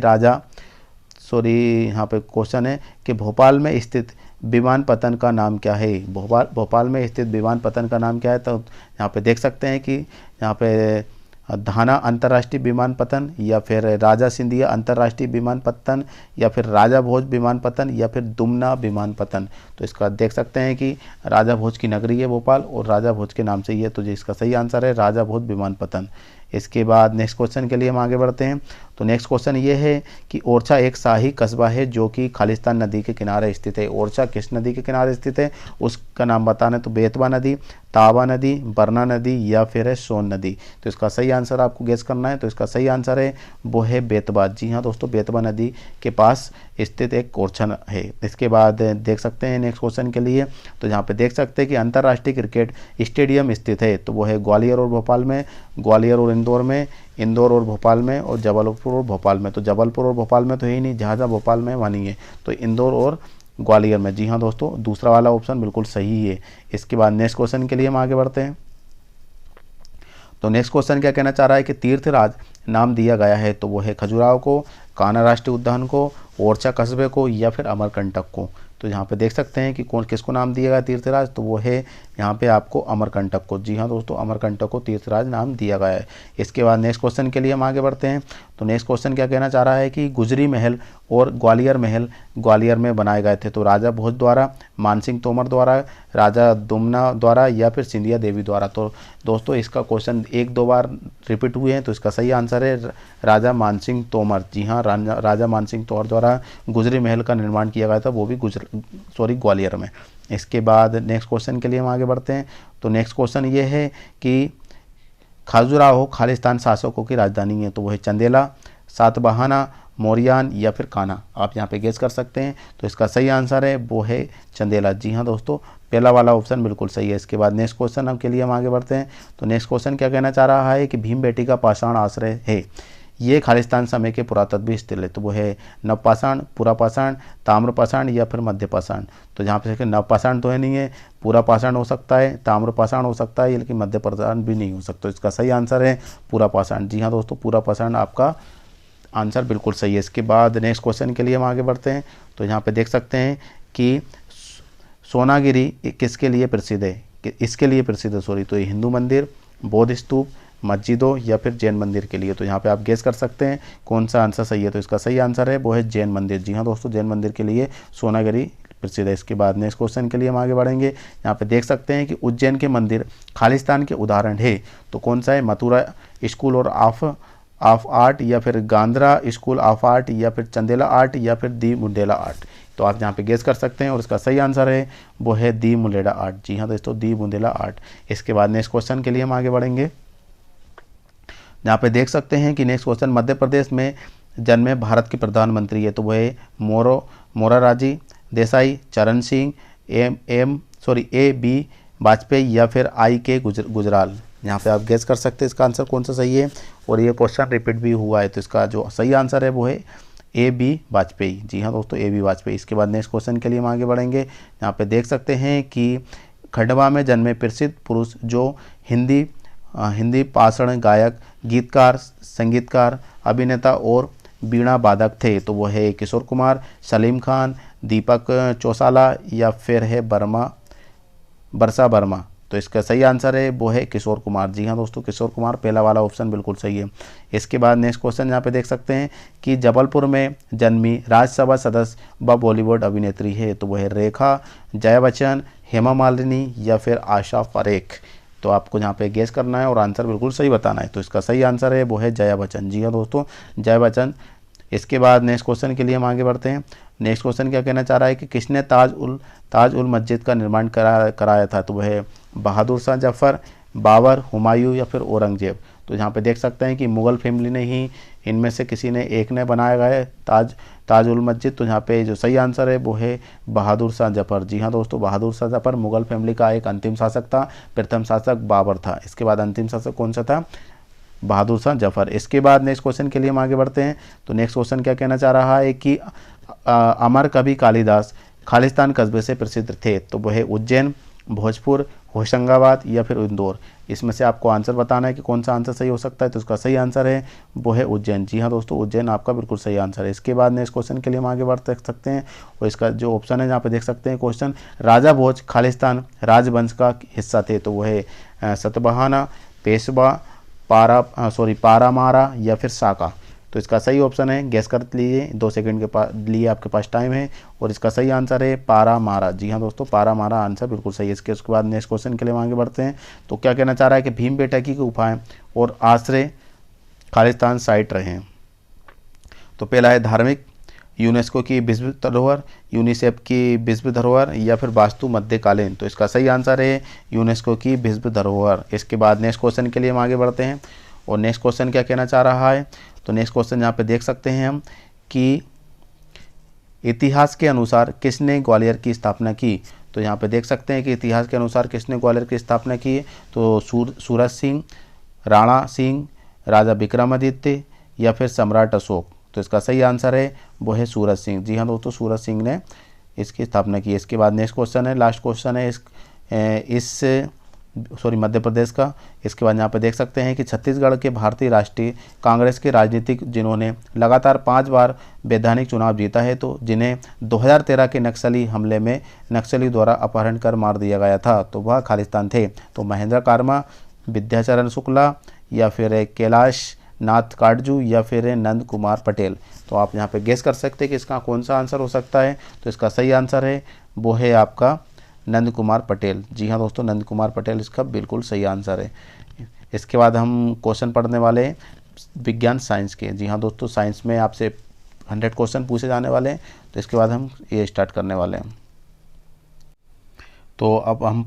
यहाँ पे क्वेश्चन है कि भोपाल में स्थित विमानपत्तन का नाम क्या है। भोपाल में स्थित विमानपत्तन का नाम क्या है। तो यहाँ पे देख सकते हैं कि यहाँ पे धाना अंतर्राष्ट्रीय विमानपत्तन या फिर राजा सिंधिया अंतर्राष्ट्रीय विमानपत्तन या फिर राजा भोज विमानपत्तन या फिर दुमना विमानपत्तन। तो इसका देख सकते हैं कि राजा भोज की नगरी है भोपाल और राजा भोज के नाम से ही है। तो इसका सही आंसर है राजा भोज विमानपत्तन। इसके बाद नेक्स्ट क्वेश्चन के लिए हम आगे बढ़ते हैं। तो नेक्स्ट क्वेश्चन ये है कि ओरछा एक शाही कस्बा है जो कि खालिस्तान नदी के किनारे स्थित है। ओरछा किस नदी के किनारे स्थित है, उसका नाम बताना है। तो बेतवा नदी, तावा नदी, बरना नदी या फिर है सोन नदी। तो इसका सही आंसर आपको गेस करना है। तो इसका सही आंसर है वो है बेतवा। जी हाँ दोस्तों, बेतवा नदी के पास स्थित एक ओरछा है। इसके बाद देख सकते हैं नेक्स्ट क्वेश्चन के लिए। तो यहाँ पे देख सकते हैं कि अंतर्राष्ट्रीय क्रिकेट स्टेडियम स्थित है। तो वो है ग्वालियर और भोपाल में, ग्वालियर और इंदौर में, इंदौर और भोपाल में और जबलपुर और भोपाल में। तो जबलपुर और भोपाल में तो है ही नहीं, जहाँ जहाँ भोपाल में वहाँ नहीं है। तो इंदौर और ग्वालियर में। जी हाँ दोस्तों, दूसरा वाला ऑप्शन बिल्कुल सही है। इसके बाद नेक्स्ट क्वेश्चन के लिए हम आगे बढ़ते हैं। तो नेक्स्ट क्वेश्चन क्या कहना चाह रहा है कि तीर्थराज नाम दिया गया है। तो वो है खजुराहो को, कान्हा राष्ट्रीय उद्यान को, ओरछा कस्बे को या फिर अमरकंटक को। तो यहाँ पे देख सकते हैं कि कौन किसको नाम दिया गया तीर्थराज। तो वो है यहाँ पे आपको अमरकंटक को। जी हाँ दोस्तों, अमरकंटक को तीर्थराज नाम दिया गया है। इसके बाद नेक्स्ट क्वेश्चन के लिए हम आगे बढ़ते हैं। तो नेक्स्ट क्वेश्चन क्या कहना चाह रहा है कि गुजरी महल और ग्वालियर महल ग्वालियर में बनाए गए थे। तो राजा भोज द्वारा, मानसिंह तोमर द्वारा, राजा दुमना द्वारा या फिर सिंधिया देवी द्वारा। तो दोस्तों इसका क्वेश्चन एक दो बार रिपीट हुए हैं। तो इसका सही आंसर है राजा मानसिंह तोमर। जी हाँ, राजा मानसिंह तोमर द्वारा गुजरी महल का निर्माण किया गया था, वो भी ग्वालियर में। इसके बाद नेक्स्ट क्वेश्चन के लिए हम आगे बढ़ते हैं। तो नेक्स्ट क्वेश्चन ये है कि खजुराहो खालिस्तान शासकों की राजधानी है। तो वो है चंदेला, सातवाहना, मोरियान या फिर कान्हा। आप यहाँ पे गेस कर सकते हैं। तो इसका सही आंसर है वो है चंदेला। जी हाँ दोस्तों, पहला वाला ऑप्शन बिल्कुल सही है। इसके बाद नेक्स्ट क्वेश्चन के लिए हम आगे बढ़ते हैं। तो नेक्स्ट क्वेश्चन क्या कहना चाह रहा है कि भीमबेटका पाषाण आश्रय है, ये खालिस्तान समय के पुरातत्वीय स्थल है। तो वो है नवपाषाण, पुरापाषाण, ताम्रपाषाण या फिर मध्यपाषाण। तो जहाँ पे नवपाषाण तो है नहीं है, पुरापाषाण हो सकता है, ताम्रपाषाण हो सकता है, लेकिन मध्यपाषाण भी नहीं हो सकता। तो इसका सही आंसर है पुरापाषाण। जी हाँ दोस्तों, पुरापाषाण आपका आंसर बिल्कुल सही है। इसके बाद नेक्स्ट क्वेश्चन के लिए हम आगे बढ़ते हैं। तो यहाँ पे देख सकते हैं कि सोनागिरी किसके लिए प्रसिद्ध है, इसके लिए प्रसिद्ध है सॉरी। तो ये हिंदू मंदिर, बौद्ध स्तूप, मस्जिदों या फिर जैन मंदिर के लिए। तो यहाँ पे आप गेस कर सकते हैं कौन सा आंसर सही है। तो इसका सही आंसर है वो है जैन मंदिर। जी हाँ दोस्तों, जैन मंदिर के लिए सोनागिरी प्रसिद्ध है। इसके बाद नेक्स्ट क्वेश्चन के लिए हम आगे बढ़ेंगे। यहाँ पे देख सकते हैं कि उज्जैन के मंदिर खालिस्तान के उदाहरण है। तो कौन सा है, मथुरा स्कूल और ऑफ आर्ट या फिर गांधरा स्कूल ऑफ आर्ट या फिर चंदेला आर्ट या फिर दी मुंडेला आर्ट। तो आप यहाँ पे गेस कर सकते हैं और इसका सही आंसर है वो है दी मुंडेला आर्ट। जी हाँ दोस्तों, दी मुंडेला आर्ट। इसके बाद नेक्स्ट क्वेश्चन के लिए हम आगे बढ़ेंगे। यहाँ पे देख सकते हैं कि नेक्स्ट क्वेश्चन मध्य प्रदेश में जन्मे भारत के प्रधानमंत्री है। तो वो है मोरारजी देसाई, चरण सिंह, ए बी वाजपेयी या फिर आई के गुजराल। यहाँ पे आप गेस कर सकते हैं इसका आंसर कौन सा सही है। और ये क्वेश्चन रिपीट भी हुआ है। तो इसका जो सही आंसर है वो है ए बी वाजपेयी। जी हाँ दोस्तों, ए बी वाजपेयी। इसके बाद नेक्स्ट क्वेश्चन के लिए हम आगे बढ़ेंगे। यहाँ पे देख सकते हैं कि खंडवा में जन्मे प्रसिद्ध पुरुष जो हिंदी पाषाण गायक, गीतकार, संगीतकार, अभिनेता और बीणा वादक थे। तो वो है किशोर कुमार, सलीम खान, दीपक चौसाला या फिर है बरसा वर्मा। तो इसका सही आंसर है वो है किशोर कुमार। जी हाँ दोस्तों, किशोर कुमार, पहला वाला ऑप्शन बिल्कुल सही है। इसके बाद नेक्स्ट क्वेश्चन यहाँ पे देख सकते हैं कि जबलपुर में जन्मी राज्यसभा सदस्य व बॉलीवुड अभिनेत्री है। तो वो है रेखा, जया बच्चन, हेमा मालिनी या फिर आशा परेख। तो आपको यहाँ पे गेस करना है और आंसर बिल्कुल सही बताना है। तो इसका सही आंसर है वो है जया बच्चन। जी हाँ दोस्तों, जया बच्चन। इसके बाद नेक्स्ट क्वेश्चन के लिए हम आगे बढ़ते हैं। नेक्स्ट क्वेश्चन क्या कहना चाह रहा है कि किसने ताज उल मस्जिद का निर्माण कराया था। तो वह है बहादुर शाह जफर, बाबर, हुमायूं या फिर औरंगजेब। तो यहाँ पे देख सकते हैं कि मुग़ल फैमिली ने ही इनमें से किसी ने एक ने बनाया गया है ताजुल मस्जिद। तो यहाँ पे जो सही आंसर है वो है बहादुर शाह जफ़र। जी हाँ दोस्तों, बहादुर शाह जफ़र मुग़ल फैमिली का एक अंतिम शासक था। प्रथम शासक बाबर था, इसके बाद अंतिम शासक कौन सा था? बहादुर शाह जफ़र। इसके बाद नेक्स्ट क्वेश्चन के लिए हम आगे बढ़ते हैं। तो नेक्स्ट क्वेश्चन क्या कहना चाह रहा है कि अमर कवि कालिदास खालिस्तान कस्बे से प्रसिद्ध थे। तो वह है उज्जैन, भोजपुर, होशंगाबाद या फिर इंदौर। इसमें से आपको आंसर बताना है कि कौन सा आंसर सही हो सकता है। तो इसका सही आंसर है वो है उज्जैन। जी हाँ दोस्तों, उज्जैन आपका बिल्कुल सही आंसर है। इसके बाद नेक्स्ट क्वेश्चन के लिए हम आगे बढ़ सकते हैं और इसका जो ऑप्शन है यहाँ पे देख सकते हैं क्वेश्चन, राजा भोज खालिस्तान राजवंश का हिस्सा थे। तो वह है सतवाहना, पेशवा, पारामारा या फिर साका। तो इसका सही ऑप्शन है, गैस कर लीजिए, 2 सेकंड के लिए आपके पास टाइम है और इसका सही आंसर है पारामारा। जी हाँ दोस्तों, पारामारा आंसर बिल्कुल सही है। उसके बाद नेक्स्ट क्वेश्चन के लिए हम आगे बढ़ते हैं। तो क्या कहना चाह रहा है कि भीमबेटका की गुफाएं और आश्रय खालिस्तान साइट रहे हैं। तो पहला है धार्मिक, यूनेस्को की विश्व धरोहर, यूनिसेफ की विश्व धरोहर या फिर वास्तु मध्यकालीन। तो इसका सही आंसर है यूनेस्को की विश्व धरोहर। इसके बाद नेक्स्ट क्वेश्चन के लिए हम आगे बढ़ते हैं और नेक्स्ट क्वेश्चन क्या कहना चाह रहा है। तो नेक्स्ट क्वेश्चन यहाँ पे देख सकते हैं हम कि इतिहास के अनुसार किसने ग्वालियर की स्थापना की। तो यहाँ पे देख सकते हैं कि इतिहास के अनुसार किसने ग्वालियर की स्थापना की। तो सूरज सिंह, राणा सिंह, राजा विक्रमादित्य या फिर सम्राट अशोक। तो इसका सही आंसर है वो है सूरज सिंह। जी हाँ दोस्तों, सूरज सिंह ने इसकी स्थापना की। इसके बाद नेक्स्ट क्वेश्चन है, लास्ट क्वेश्चन है मध्य प्रदेश का। इसके बाद यहाँ पे देख सकते हैं कि छत्तीसगढ़ के भारतीय राष्ट्रीय कांग्रेस के राजनीतिक जिन्होंने लगातार 5 बार वैधानिक चुनाव जीता है, तो जिन्हें 2013 के नक्सली हमले में नक्सली द्वारा अपहरण कर मार दिया गया था, तो वह खालिस्तान थे। तो महेंद्र कर्मा, विद्याचरण शुक्ला या फिर कैलाश नाथ काटजू या फिर नंद कुमार पटेल। तो आप यहाँ पे गेस कर सकते हैं कि इसका कौन सा आंसर हो सकता है। तो इसका सही आंसर है वो है आपका नंद कुमार पटेल। जी हाँ दोस्तों, नंद कुमार पटेल इसका बिल्कुल सही आंसर है। इसके बाद हम क्वेश्चन पढ़ने वाले हैं विज्ञान साइंस के। जी हाँ दोस्तों, साइंस में आपसे 100 क्वेश्चन पूछे जाने वाले हैं। तो इसके बाद हम ये स्टार्ट करने वाले हैं। तो अब हम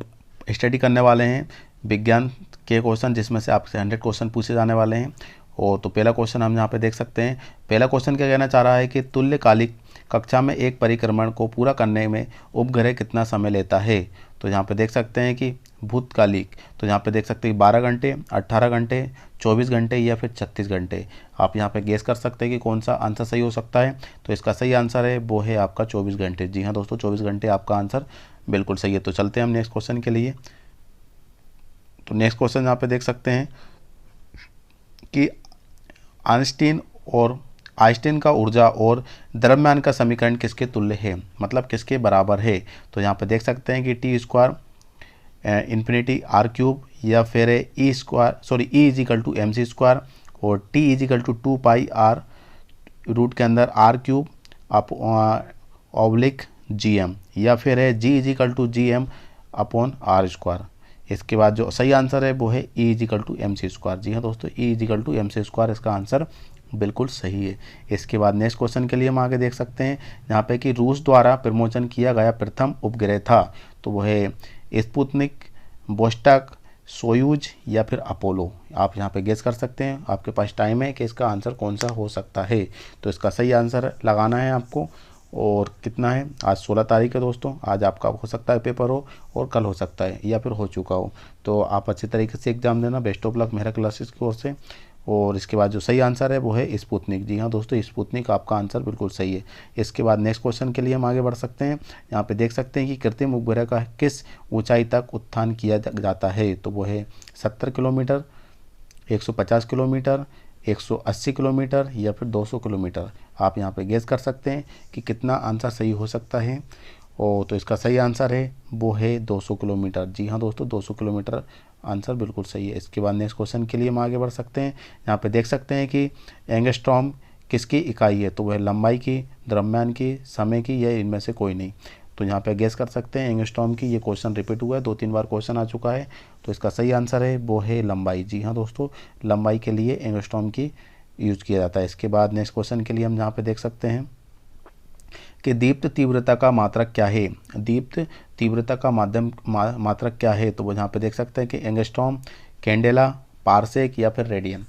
स्टडी करने वाले हैं विज्ञान के क्वेश्चन, जिसमें से आपसे 100 क्वेश्चन पूछे जाने वाले हैं। और तो पहला क्वेश्चन हम यहाँ पे देख सकते हैं। पहला क्वेश्चन क्या कहना चाह रहा है कि तुल्यकालिक कक्षा में एक परिक्रमण को पूरा करने में उपग्रह कितना समय लेता है। तो यहाँ पे देख सकते हैं कि भूतकालिक, तो यहाँ पे देख सकते हैं 12 घंटे, 18 घंटे, 24 घंटे या फिर 36 घंटे। आप यहाँ पे गेस कर सकते हैं कि कौन सा आंसर सही हो सकता है। तो इसका सही आंसर है वो है आपका 24 घंटे। जी हाँ दोस्तों, 24 घंटे आपका आंसर बिल्कुल सही है। तो चलते हैं हम नेक्स्ट क्वेश्चन के लिए। तो नेक्स्ट क्वेश्चन यहाँ पे देख सकते हैं कि आइंस्टीन का ऊर्जा और द्रव्यमान का समीकरण किसके तुल्य है, मतलब किसके बराबर है। तो यहाँ पे देख सकते हैं कि T² इन्फिनिटी R³ या फिर E = mc² और T = 2πr रूट के अंदर R³ ऑब्लिक gm या फिर है G = gm/r²। इसके बाद जो सही आंसर है वो है E = mc²। जी हाँ दोस्तों, E = mc² इसका आंसर बिल्कुल सही है। इसके बाद नेक्स्ट क्वेश्चन के लिए हम आगे देख सकते हैं यहाँ पे कि रूस द्वारा प्रमोशन किया गया प्रथम उपग्रह था। तो वह है स्पुतनिक, वोस्टॉक, सोयूज या फिर अपोलो। आप यहाँ पे गेस कर सकते हैं, आपके पास टाइम है कि इसका आंसर कौन सा हो सकता है। तो इसका सही आंसर लगाना है आपको। और कितना है, आज 16 तारीख है दोस्तों। आज आपका हो सकता है पेपर हो और कल हो सकता है या फिर हो चुका हो। तो आप अच्छे तरीके से एग्जाम देना। बेस्ट ऑफ लक मेरा क्लासेस की ओर से। और इसके बाद जो सही आंसर है वो है स्पुतनिक। जी हाँ दोस्तों, स्पुतनिक आपका आंसर बिल्कुल सही है। इसके बाद नेक्स्ट क्वेश्चन के लिए हम आगे बढ़ सकते हैं। यहाँ पे देख सकते हैं कि कृत्रिम उपग्रह का किस ऊंचाई तक उत्थान किया जाता है। तो वो है 70 किलोमीटर, 150 किलोमीटर, 180 किलोमीटर या फिर 200 किलोमीटर। आप यहाँ पे गेस कर सकते हैं कि कितना आंसर सही हो सकता है। और तो इसका सही आंसर है वो है 200 किलोमीटर। जी हाँ दोस्तों, 200 किलोमीटर आंसर बिल्कुल सही है। इसके बाद नेक्स्ट क्वेश्चन के लिए हम आगे बढ़ सकते हैं। यहाँ पे देख सकते हैं कि एंगस्ट्रॉम किसकी इकाई है। तो वह लंबाई की, द्रव्यमान की, समय की या इनमें से कोई नहीं। तो यहाँ पे गेस कर सकते हैं एंगस्ट्रॉम की। ये क्वेश्चन रिपीट हुआ है, 2-3 बार क्वेश्चन आ चुका है। तो इसका सही आंसर है वो है लंबाई। जी हाँ दोस्तों, लंबाई के लिए एंगस्ट्रॉम की यूज किया जाता है। इसके बाद नेक्स्ट क्वेश्चन के लिए हम यहाँ पे देख सकते हैं कि दीप्त तीव्रता का मात्रक क्या है। दीप्त तीव्रता का मात्रक क्या है। तो वो यहाँ पे देख सकते हैं कि एंगस्ट्रॉम, कैंडेला, पारसेक या फिर रेडियन।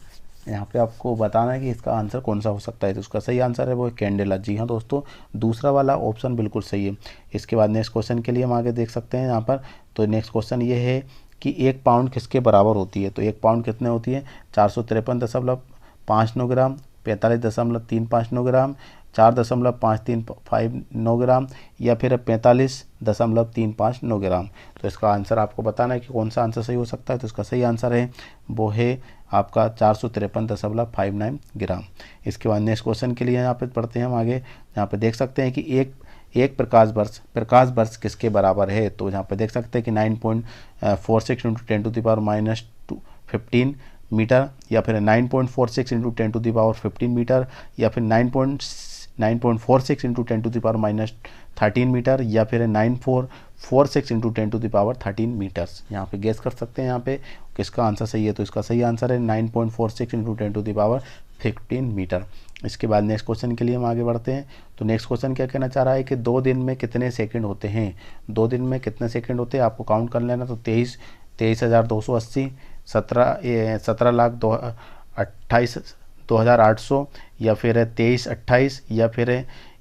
यहाँ पे आपको बताना है कि इसका आंसर कौन सा हो सकता है। तो उसका सही आंसर है वो है कैंडेला। जी हाँ दोस्तों, दूसरा वाला ऑप्शन बिल्कुल सही है। इसके बाद नेक्स्ट क्वेश्चन के लिए हम आगे देख सकते हैं यहाँ पर। तो नेक्स्ट क्वेश्चन ये है कि 1 पाउंड किसके बराबर होती है। तो 1 पाउंड कितने होती है, 453.59 ग्राम, 45.359 ग्राम, 4.539 ग्राम या फिर 45.359 ग्राम। तो इसका आंसर आपको बताना है कि कौन सा आंसर सही हो सकता है। तो इसका सही आंसर है वो है आपका 453.59 ग्राम। इसके बाद नेक्स्ट क्वेश्चन के लिए यहाँ पे पढ़ते हैं हम आगे। यहाँ पे देख सकते हैं कि एक प्रकाश वर्ष किसके बराबर है। तो यहाँ पे देख सकते हैं कि 9.46 इंटू 10⁻⁻15 मीटर या फिर 9.46 इंटू 10⁻15 मीटर या फिर 9.46 इंटू 10⁻13 मीटर या फिर 9.46 इंटू 10⁻13 मीटर्स। यहाँ पे गेस कर सकते हैं यहाँ पे किसका आंसर सही है। तो इसका सही आंसर है 9.46 इंटू 10⁻15 मीटर। इसके बाद नेक्स्ट क्वेश्चन के लिए हम आगे बढ़ते हैं। तो नेक्स्ट क्वेश्चन क्या कहना चाह रहा है कि 2 दिन में कितने सेकंड होते हैं। 2 दिन में कितने सेकंड होते हैं आपको काउंट कर लेना। तो 23,280, 17,28,2800 या फिर 23,28 या फिर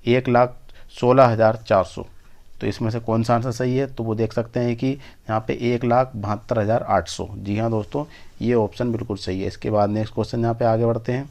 1,16,400। तो इसमें से कौन सा आंसर सही है। तो वो देख सकते हैं कि यहाँ पे 1,72,800। जी हाँ दोस्तों, ये ऑप्शन बिल्कुल सही है। इसके बाद नेक्स्ट क्वेश्चन यहाँ पे आगे बढ़ते हैं।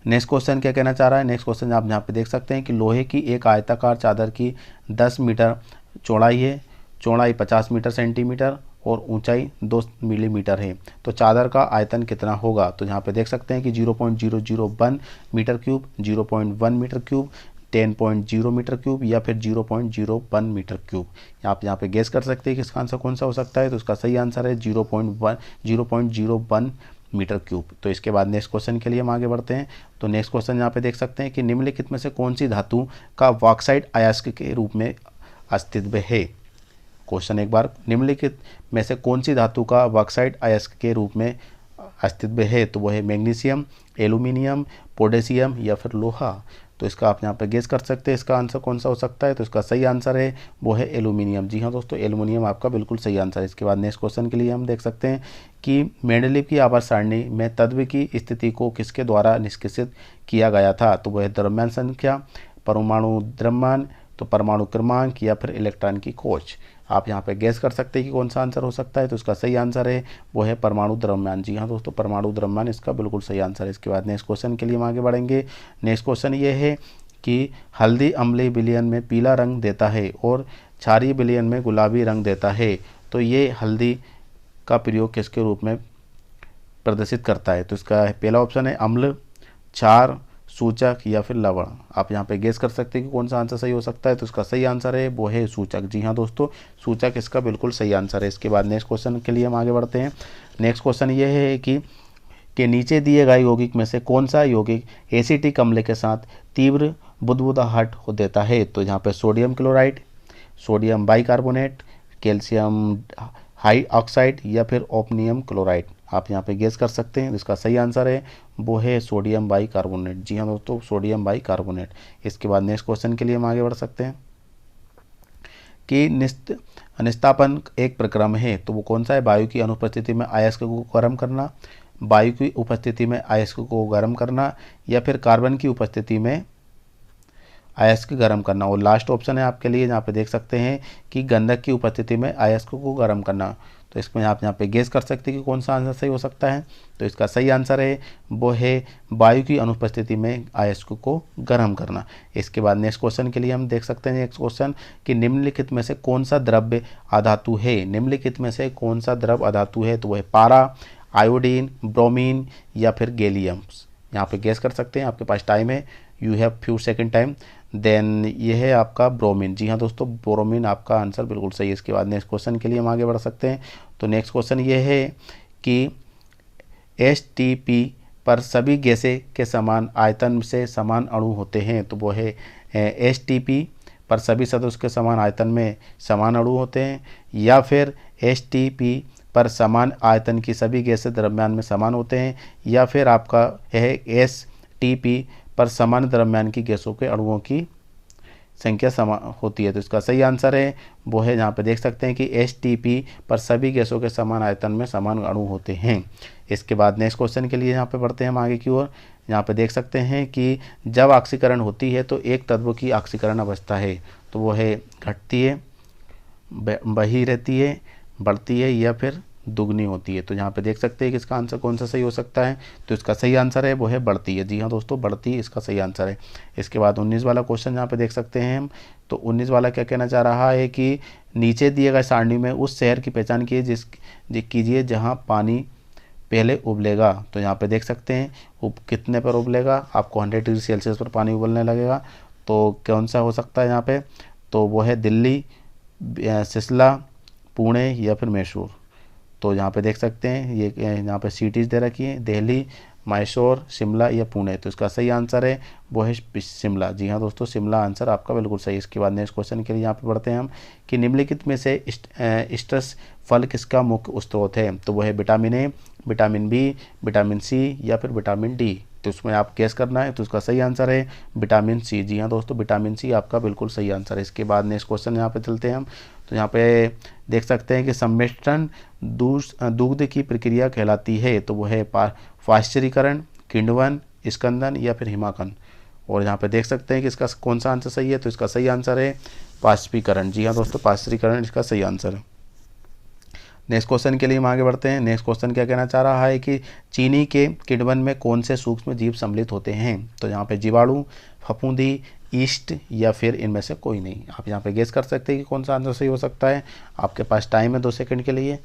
नेक्स्ट क्वेश्चन क्या कहना चाह रहा है। नेक्स्ट क्वेश्चन आप यहाँ पे देख सकते हैं कि लोहे की एक आयताकार चादर की 10 मीटर चौड़ाई है, चौड़ाई 50 मीटर सेंटीमीटर और ऊंचाई 2 मिलीमीटर है। तो चादर का आयतन कितना होगा। तो यहाँ पे देख सकते हैं कि 0.001 metre cube, 0.1 metre cube, 10.0 metre cube या फिर 0.01 मीटर क्यूब। आप यहाँ पे गेस कर सकते हैं कि इसका आंसर कौन सा हो सकता है। तो इसका सही आंसर है 0.01 मीटर क्यूब। तो इसके बाद नेक्स्ट क्वेश्चन के लिए हम आगे बढ़ते हैं। तो नेक्स्ट क्वेश्चन यहाँ पे देख सकते हैं कि निम्नलिखित में से कौन सी धातु का बॉक्साइट अयस्क के रूप में अस्तित्व है। क्वेश्चन एक बार, निम्नलिखित में से कौन सी धातु का बॉक्साइट अयस्क के रूप में अस्तित्व है। तो वो है मैग्नीशियम, एल्यूमिनियम, पोटेशियम या फिर लोहा। तो इसका आप यहाँ पे गेस कर सकते हैं इसका आंसर कौन सा हो सकता है। तो इसका सही आंसर है वो है एल्यूमिनियम। जी हाँ दोस्तों, एल्यूमिनियम आपका बिल्कुल सही आंसर है। इसके बाद नेक्स्ट क्वेश्चन के लिए हम देख सकते हैं कि मेंडलीव की आवर्त सारणी में तत्व की स्थिति को किसके द्वारा निष्कर्षित किया गया था। तो वह है द्रव्यमान संख्या, परमाणु द्रव्यमान, तो परमाणु क्रमांक या फिर इलेक्ट्रॉन की खोज। आप यहाँ पे गैस कर सकते हैं कि कौन सा आंसर हो सकता है। तो इसका सही आंसर है वो है परमाणु द्रव्यमान। जी हाँ दोस्तों, परमाणु द्रव्यमान इसका बिल्कुल सही आंसर है। इसके बाद नेक्स्ट क्वेश्चन के लिए हम आगे बढ़ेंगे। नेक्स्ट क्वेश्चन ये है कि हल्दी अम्लीय विलयन में पीला रंग देता है और क्षारीय विलयन में गुलाबी रंग देता है। तो ये हल्दी का प्रयोग किसके रूप में प्रदर्शित करता है। तो इसका पहला ऑप्शन है अम्ल, क्षार, सूचक या फिर लवण। आप यहाँ पे गेस कर सकते हैं कि कौन सा आंसर सही हो सकता है। तो इसका सही आंसर है वो है सूचक। जी हाँ दोस्तों, सूचक इसका बिल्कुल सही आंसर है। इसके बाद नेक्स्ट क्वेश्चन के लिए हम आगे बढ़ते हैं। नेक्स्ट क्वेश्चन ये है कि नीचे दिए गए यौगिक में से कौन सा यौगिक एसिटिक अम्ल के साथ तीव्र बुदबुदाहट हो देता है। तो यहाँ पे sodium chloride, sodium bicarbonate, calcium high oxide या फिर ओपनियम क्लोराइड। आप यहाँ पे गेस कर सकते हैं। इसका सही आंसर है वो है सोडियम बाइकार्बोनेट। जी हाँ दोस्तों, सोडियम बाइकार्बोनेट। इसके बाद नेक्स्ट क्वेश्चन के लिए हम आगे बढ़ सकते हैं कि निस्तापन एक प्रक्रम है। तो वो कौन सा है। वायु की अनुपस्थिति में अयस्क को गर्म करना, वायु की उपस्थिति में अयस्क को गर्म करना या फिर कार्बन की उपस्थिति में अयस्क गर्म करना। और लास्ट ऑप्शन है आपके लिए, यहाँ पे देख सकते हैं कि गंधक की उपस्थिति में अयस्क को गर्म करना। तो इसमें आप यहाँ पे गेस कर सकते हैं कि कौन सा आंसर सही हो सकता है। तो इसका सही आंसर है वो है वायु की अनुपस्थिति में अयस्क को गर्म करना। इसके बाद नेक्स्ट क्वेश्चन के लिए हम देख सकते हैं नेक्स्ट क्वेश्चन कि निम्नलिखित में से कौन सा द्रव्य अधातु है। निम्नलिखित में से कौन सा द्रव अधातु है। तो वह है पारा, आयोडीन, ब्रोमीन या फिर गैलियम। यहाँ पे गेस कर सकते हैं, आपके पास टाइम है, you have few second time. Then ये है आपका ब्रोमीन। जी हाँ दोस्तों, ब्रोमीन आपका आंसर बिल्कुल सही है। इसके बाद नेक्स्ट क्वेश्चन के लिए हम आगे बढ़ सकते हैं। तो नेक्स्ट क्वेश्चन ये है कि STP पर सभी गैसें के समान आयतन से समान अणु होते हैं। तो वो है STP पर सभी सदस्य के समान आयतन में समान अणु होते हैं या फिर STP पर समान आयतन की सभी गैसें द्रव्यमान में समान होते हैं या फिर आपका है STP पर समान द्रव्यमान की गैसों के अणुओं की संख्या समान होती है। तो इसका सही आंसर है वो है, यहाँ पे देख सकते हैं कि एसटीपी पर सभी गैसों के समान आयतन में समान अणु होते हैं। इसके बाद नेक्स्ट क्वेश्चन के लिए यहाँ पे बढ़ते हैं हम आगे की ओर। यहाँ पे देख सकते हैं कि जब ऑक्सीकरण होती है तो एक तत्व की ऑक्सीकरण अवस्था है, तो वो है घटती है, बही रहती है, बढ़ती है या फिर दुगनी होती है। तो यहाँ पे देख सकते हैं कि इसका आंसर कौन सा सही हो सकता है। तो इसका सही आंसर है वो है बढ़ती है। जी हाँ दोस्तों, बढ़ती इसका सही आंसर है। इसके बाद 19 वाला क्वेश्चन यहाँ पे देख सकते हैं हम। तो 19 वाला क्या कहना चाह रहा है कि नीचे दिए गए सारणी में उस शहर की पहचान कीजिए जहाँ पानी पहले उबलेगा। तो यहाँ पे देख सकते हैं कितने पर उबलेगा, आपको 100 डिग्री सेल्सियस पर पानी उबलने लगेगा। तो कौन सा हो सकता है यहाँ पे, तो वो है दिल्ली, सिसला, पुणे या फिर मैसूर। तो यहाँ पे देख सकते हैं ये यहाँ पे सिटीज़ दे रखी है, दिल्ली, मैसूर, शिमला या पुणे। तो इसका सही आंसर है वो है शिमला। जी हाँ दोस्तों, शिमला आंसर आपका बिल्कुल सही। इसके बाद नेक्स्ट क्वेश्चन के लिए यहाँ पे बढ़ते हैं हम कि निम्नलिखित में से स्ट्रेस फल किसका मुख्य स्रोत है। तो वो है vitamin A, vitamin B, vitamin C या फिर विटामिन डी। तो उसमें आप गैस करना है। तो उसका सही आंसर है विटामिन सी। जी हाँ दोस्तों, विटामिन सी आपका बिल्कुल सही आंसर है। इसके बाद नेक्स्ट क्वेश्चन यहाँ पे चलते हैं हम। तो यहाँ पे देख सकते हैं कि सम्मिश्रण दूध की प्रक्रिया कहलाती है। तो वो है पाश्चरीकरण, किण्वन, स्कंदन या फिर हिमाकन। और यहाँ पे देख सकते हैं कि इसका कौन सा आंसर सही है। तो इसका सही आंसर है पाश्चरीकरण। जी हाँ दोस्तों, पाश्चरीकरण इसका सही आंसर है। नेक्स्ट क्वेश्चन के लिए हम आगे बढ़ते हैं। नेक्स्ट क्वेश्चन क्या कहना चाह रहा है कि चीनी के किण्वन में कौन से सूक्ष्म जीव सम्मिलित होते हैं। तो यहाँ पे जीवाणु, फफूंदी, ईस्ट या फिर इनमें से कोई नहीं। आप यहाँ पे गेस कर सकते हैं कि कौन सा आंसर सही हो सकता है। आपके पास टाइम है 2 सेकंड के लिए।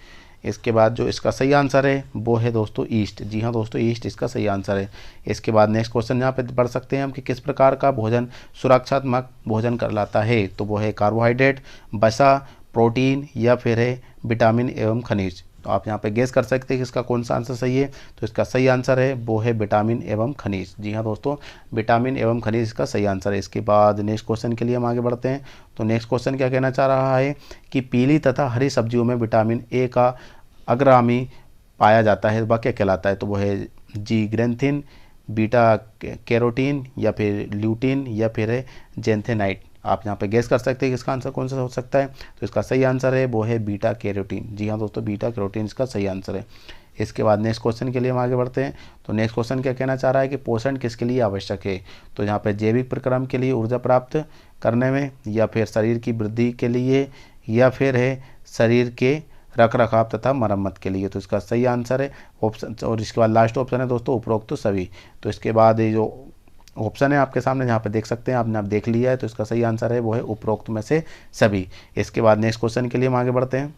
इसके बाद जो इसका सही आंसर है वो है दोस्तों ईस्ट। जी हाँ दोस्तों, ईस्ट इसका सही आंसर है। इसके बाद नेक्स्ट क्वेश्चन यहाँ पे पढ़ सकते हैं हम कि किस प्रकार का भोजन सुरक्षात्मक भोजन कहलाता है। तो वो है कार्बोहाइड्रेट, वसा, प्रोटीन या फिर है विटामिन एवं खनिज। तो आप यहाँ पे गेस कर सकते हैं कि इसका कौन सा आंसर सही है। तो इसका सही आंसर है वो है विटामिन एवं खनिज। जी हाँ दोस्तों, विटामिन एवं खनिज इसका सही आंसर है। इसके बाद नेक्स्ट क्वेश्चन के लिए हम आगे बढ़ते हैं। तो नेक्स्ट क्वेश्चन क्या कहना चाह रहा है कि पीली तथा हरी सब्जियों में विटामिन ए का अग्रगामी पाया जाता है, वह क्या कहलाता है। तो वो है जी ग्रेंथिन, बीटा कैरोटीन या फिर ल्यूटीन या फिर है जेंथेनाइट। आप यहाँ पे गेस कर सकते हैं कि इसका आंसर कौन सा हो सकता है। तो इसका सही आंसर है वो है बीटा कैरोटीन। जी हाँ दोस्तों, बीटा कैरोटीन इसका सही आंसर है। इसके बाद नेक्स्ट क्वेश्चन के लिए हम आगे बढ़ते हैं। तो नेक्स्ट क्वेश्चन क्या कहना चाह रहा है कि पोषण किसके लिए आवश्यक है। तो यहाँ पे जैविक प्रक्रम के लिए ऊर्जा प्राप्त करने में या फिर शरीर की वृद्धि के लिए या फिर है शरीर के रख रखाव तथा मरम्मत के लिए। तो इसका सही आंसर है ऑप्शन। और इसके बाद लास्ट ऑप्शन है दोस्तों उपरोक्त तो सभी। तो इसके बाद ये जो ऑप्शन है आपके सामने यहाँ पे देख सकते हैं, आपने आप देख लिया है। तो इसका सही आंसर है वो है उपरोक्त में से सभी। इसके बाद नेक्स्ट क्वेश्चन के लिए हम आगे बढ़ते हैं।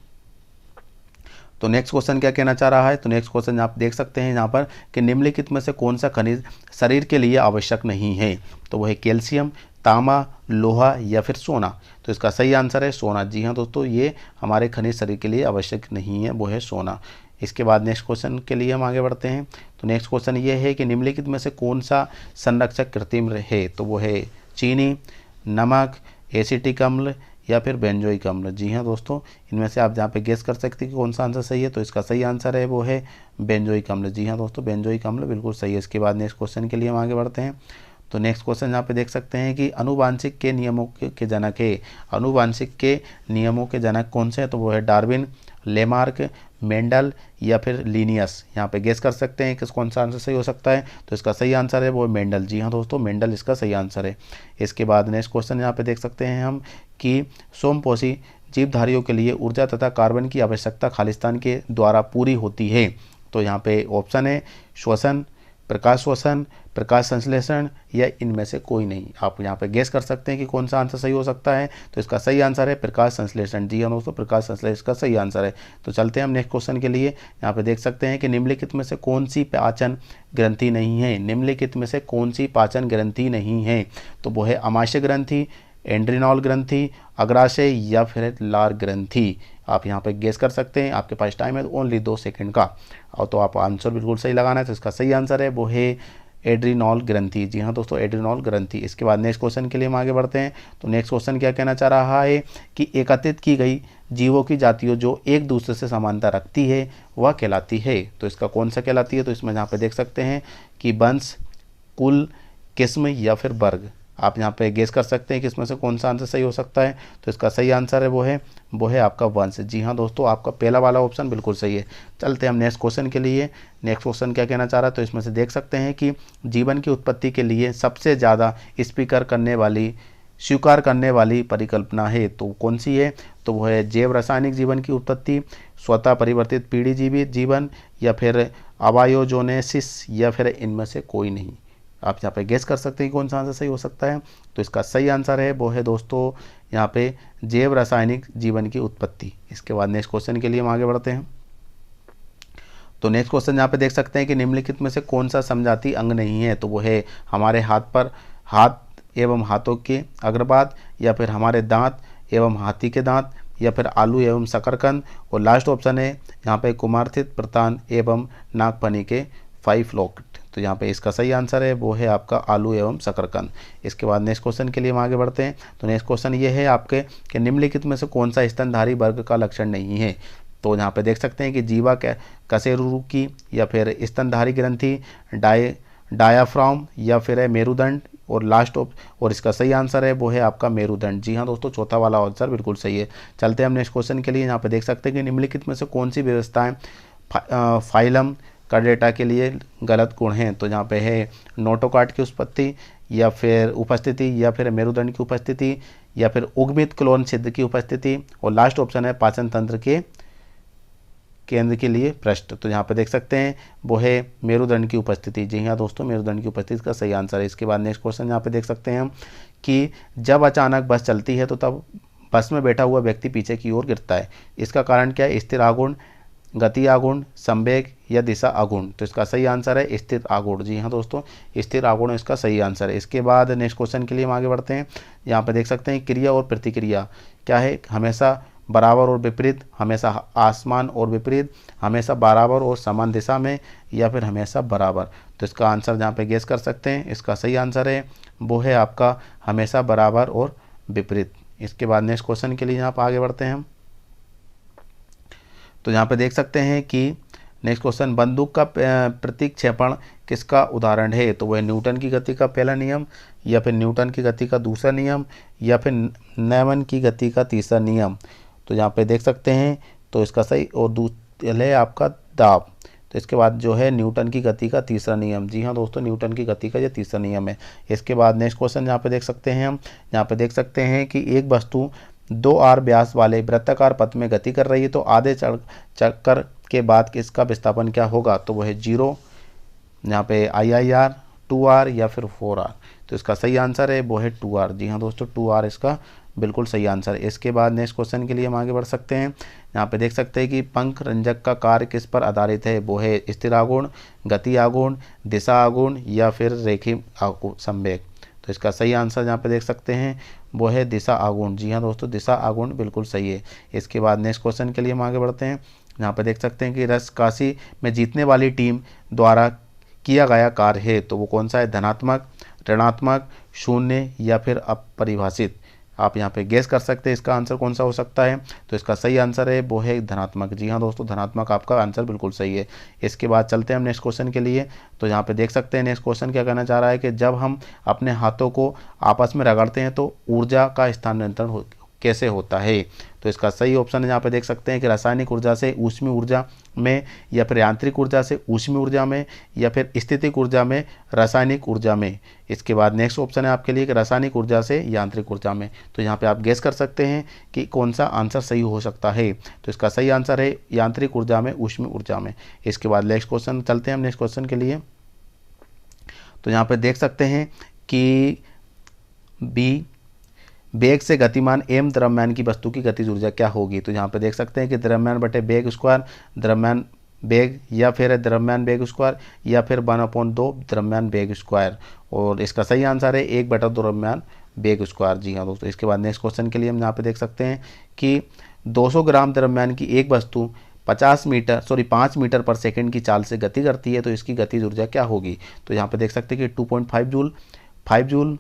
तो नेक्स्ट क्वेश्चन क्या कहना चाह रहा है। तो नेक्स्ट क्वेश्चन आप देख सकते हैं यहाँ पर कि निम्नलिखित में से कौन सा खनिज शरीर के लिए आवश्यक नहीं है। तो वह है कैल्शियम, तांबा, लोहा या फिर सोना। तो इसका सही आंसर है सोना। जी हाँ दोस्तों, ये हमारे खनिज शरीर के लिए आवश्यक नहीं है, वो है सोना। इसके बाद नेक्स्ट क्वेश्चन के लिए हम आगे बढ़ते हैं। तो नेक्स्ट क्वेश्चन ये है कि निम्नलिखित में से कौन सा संरक्षक कृत्रिम है। तो वो है चीनी, नमक, एसिटिक अम्ल या फिर बेंजोइक अम्ल। जी हाँ दोस्तों, इनमें से आप जहाँ पे गेस कर सकते हैं कि कौन सा आंसर सही है। तो इसका सही आंसर है वो है बेंजोइक अम्ल। जी हाँ दोस्तों, बेंजोइक अम्ल बिल्कुल सही है। इसके बाद नेक्स्ट क्वेश्चन के लिए हम आगे बढ़ते हैं। तो नेक्स्ट क्वेश्चन यहाँ पे देख सकते हैं कि आनुवांशिक के नियमों के जनक है। आनुवांशिक के नियमों के जनक कौन से हैं। तो वो है डार्विन, लेमार्क, मेंडल या फिर लीनियस। यहाँ पे गेस कर सकते हैं कि कौन सा आंसर सही हो सकता है। तो इसका सही आंसर है वो मेंडल। जी हाँ दोस्तों, मेंडल इसका सही आंसर है। इसके बाद नेक्स्ट क्वेश्चन यहाँ पे देख सकते हैं हम कि सोमपोषी जीवधारियों के लिए ऊर्जा तथा कार्बन की आवश्यकता खालिस्तान के द्वारा पूरी होती है। तो यहाँ पे ऑप्शन है श्वसन, प्रकाश श्वसन, प्रकाश संश्लेषण या इनमें से कोई नहीं। आप यहाँ पे गेस कर सकते हैं कि कौन सा आंसर सही हो सकता है। तो इसका सही आंसर है प्रकाश संश्लेषण। जी हाँ दोस्तों, प्रकाश संश्लेषण का सही आंसर है। तो चलते हैं हम नेक्स्ट क्वेश्चन के लिए। यहाँ पे देख सकते हैं कि निम्नलिखित में से कौन सी पाचन ग्रंथि नहीं है। निम्नलिखित में से कौन सी पाचन ग्रंथि नहीं है। तो वो है आमाशय ग्रंथि, एंड्रिनॉल ग्रंथि, अग्राशय या फिर लार ग्रंथि। आप यहाँ पे गेस कर सकते हैं। आपके पास टाइम है ओनली 2 सेकंड का। और तो आप आंसर बिल्कुल सही लगाना है। तो इसका सही आंसर है वो है एड्रिनॉल ग्रंथि। जी हाँ दोस्तों, एड्रिनॉल ग्रंथि। इसके बाद नेक्स्ट क्वेश्चन के लिए हम आगे बढ़ते हैं। तो नेक्स्ट क्वेश्चन क्या कहना चाह रहा है कि एकत्रित की गई जीवों की जातियों जो एक दूसरे से समानता रखती है वह कहलाती है। तो इसका कौन सा कहलाती है। तो इसमें यहाँ पे देख सकते हैं कि वंश, कुल, किस्म या फिर वर्ग। आप यहाँ पे गेस कर सकते हैं कि इसमें से कौन सा आंसर सही हो सकता है। तो इसका सही आंसर है वो है आपका वंश। जी हाँ दोस्तों, आपका पहला वाला ऑप्शन बिल्कुल सही है। चलते हैं हम नेक्स्ट क्वेश्चन के लिए। नेक्स्ट क्वेश्चन क्या कहना चाह रहा है, तो इसमें से देख सकते हैं कि जीवन की उत्पत्ति के लिए सबसे ज़्यादा स्वीकार करने वाली परिकल्पना है, तो कौन सी है। तो वो है जैव रासायनिक जीवन की उत्पत्ति, स्वतः परिवर्तित पीढ़ी जीवित जीवन, या फिर अबायोजोनेसिस, या फिर इनमें से कोई नहीं। आप यहाँ पे गेस कर सकते हैं कौन सा आंसर सही हो सकता है। तो इसका सही आंसर है वो है दोस्तों यहाँ पे जैव रासायनिक जीवन की उत्पत्ति। इसके बाद नेक्स्ट क्वेश्चन के लिए हम आगे बढ़ते हैं। तो नेक्स्ट क्वेश्चन यहाँ पे देख सकते हैं कि निम्नलिखित में से कौन सा समजाती अंग नहीं है। तो वो है हमारे हाथ एवं हाथों के अग्रभाग, या फिर हमारे दांत एवं हाथी के दांत, या फिर आलू एवं शकरकंद, और लास्ट ऑप्शन है यहाँ पे कुमारथित प्रतान एवं नागफनी के 5 लॉकेट। तो यहाँ पे इसका सही आंसर है वो है आपका आलू एवं शकरकंद। इसके बाद नेक्स्ट क्वेश्चन के लिए हम आगे बढ़ते हैं। तो नेक्स्ट क्वेश्चन ये है आपके कि निम्नलिखित में से कौन सा स्तनधारी वर्ग का लक्षण नहीं है। तो यहाँ पे देख सकते हैं कि जीवा कशेरुकी, या फिर स्तनधारी ग्रंथि, डायाफ्राम, या फिर है मेरुदंड, और इसका सही आंसर है वो है आपका मेरुदंड। जी हाँ दोस्तों, चौथा वाला आंसर बिल्कुल सही है। चलते हैं हम नेक्स्ट क्वेश्चन के लिए। यहाँ पे देख सकते हैं कि निम्नलिखित में से कौन सी व्यवस्थाएं फाइलम कार्डेटा के लिए गलत गुण हैं। तो यहाँ पे है नोटोकार्ड की उपस्थिति, या फिर मेरुदंड की उपस्थिति, या फिर उगमित क्लोन छिद्र की उपस्थिति, और लास्ट ऑप्शन है पाचन तंत्र के केंद्र के लिए पृष्ठ। तो यहाँ पे देख सकते हैं वो है मेरुदंड की उपस्थिति। जी हाँ दोस्तों, मेरुदंड की उपस्थिति का सही आंसर है। इसके बाद नेक्स्ट क्वेश्चन यहाँ पे देख सकते हैं हम कि जब अचानक बस चलती है तो तब बस में बैठा हुआ व्यक्ति पीछे की ओर गिरता है। इसका कारण क्या है, स्थिर आघूर्ण, गति आघूर्ण, संवेग, या दिशा आघूर्ण। तो इसका सही आंसर है स्थिर आघूर्ण। जी हाँ दोस्तों, स्थिर आघूर्ण इसका सही आंसर है। इसके बाद नेक्स्ट क्वेश्चन के लिए हम आगे बढ़ते हैं। यहाँ पे देख सकते हैं क्रिया और प्रतिक्रिया क्या है, हमेशा बराबर और विपरीत, हमेशा आसमान और विपरीत, हमेशा बराबर और समान दिशा में, या फिर हमेशा बराबर। तो इसका आंसर जहाँ पे गेस कर सकते हैं, इसका सही आंसर है वो है आपका हमेशा बराबर और विपरीत। इसके बाद नेक्स्ट क्वेश्चन के लिए यहाँ पर आगे बढ़ते हैं हम। तो यहाँ पे देख सकते हैं कि नेक्स्ट क्वेश्चन, बंदूक का प्रतिक्षेपण किसका उदाहरण है। तो वह न्यूटन की गति का पहला नियम, या फिर न्यूटन की गति का दूसरा नियम, या फिर न्यूटन की गति का तीसरा नियम। तो यहाँ पे देख सकते हैं, तो इसका सही और दूसरा है आपका दाब। तो इसके बाद जो है न्यूटन की गति का तीसरा नियम। जी हाँ दोस्तों, न्यूटन की गति का ये तीसरा नियम है। इसके बाद नेक्स्ट क्वेश्चन यहाँ पे देख सकते हैं हम, यहाँ पे देख सकते हैं कि एक वस्तु 2r व्यास वाले वृत्ताकार पथ में गति कर रही है, तो आधे चक्कर के बाद इसका विस्थापन क्या होगा। तो वह है 0, यहाँ पे IIR, 2r, या फिर 4r। तो इसका सही आंसर है वो है 2r। जी हाँ दोस्तों, 2r इसका बिल्कुल सही आंसर है। इसके बाद नेक्स्ट क्वेश्चन के लिए हम आगे बढ़ सकते हैं। यहाँ पे देख सकते हैं कि पंख रंजक का कार्य किस पर आधारित है। वो है स्थिर आघूर्ण, गति आघूर्ण, दिशा आघूर्ण, या फिर रेखीय संवेग। तो इसका सही आंसर यहाँ पे देख सकते हैं वो है दिशा आघूर्ण। जी हाँ दोस्तों, दिशा आघूर्ण बिल्कुल सही है। इसके बाद नेक्स्ट क्वेश्चन के लिए हम आगे बढ़ते हैं। यहाँ पे देख सकते हैं कि रस्साकशी में जीतने वाली टीम द्वारा किया गया कार्य है, तो वो कौन सा है, धनात्मक, ऋणात्मक, शून्य, या फिर अपरिभाषित। आप यहाँ पे गेस कर सकते हैं इसका आंसर कौन सा हो सकता है। तो इसका सही आंसर है वो है धनात्मक। जी हाँ दोस्तों, धनात्मक आपका आंसर बिल्कुल सही है। इसके बाद चलते हैं हम नेक्स्ट क्वेश्चन के लिए। तो यहाँ पे देख सकते हैं नेक्स्ट क्वेश्चन क्या कहना चाह रहा है कि जब हम अपने हाथों को आपस में रगड़ते हैं तो ऊर्जा का स्थानांतरण कैसे होता है। तो इसका सही ऑप्शन है, यहाँ पे देख सकते हैं कि रासायनिक ऊर्जा से ऊष्मीय ऊर्जा में, या फिर यांत्रिक ऊर्जा से ऊष्मीय ऊर्जा में, या फिर स्थितिक ऊर्जा में रासायनिक ऊर्जा में। इसके बाद नेक्स्ट ऑप्शन है आपके लिए कि रासायनिक ऊर्जा से यांत्रिक ऊर्जा में। तो यहाँ पे आप गेस कर सकते हैं कि कौन सा आंसर सही हो सकता है। तो इसका सही आंसर है यांत्रिक ऊर्जा में, ऊष्मीय ऊर्जा में। इसके बाद नेक्स्ट क्वेश्चन चलते हैं हम नेक्स्ट क्वेश्चन के लिए। तो यहाँ पे देख सकते हैं कि बेग से गतिमान m द्रव्यमान की वस्तु की गतिज ऊर्जा क्या होगी। तो यहाँ पे देख सकते हैं कि द्रव्यमान बटे बेग स्क्वायर, द्रव्यमान बेग, या फिर द्रव्यमान बेग स्क्वायर, या फिर 1/2 द्रव्यमान बेग स्क्वायर। और इसका सही आंसर है 1/2 द्रव्यमान बेग स्क्वायर। जी हाँ दोस्तों। इसके बाद नेक्स्ट क्वेश्चन के लिए हम यहाँ पे देख सकते हैं कि 200 ग्राम द्रव्यमान की एक वस्तु 5 मीटर पर सेकंड की चाल से गति करती है, तो इसकी गतिज ऊर्जा क्या होगी। तो यहाँ पे देख सकते हैं कि 2.5 जूल, 5 जूल,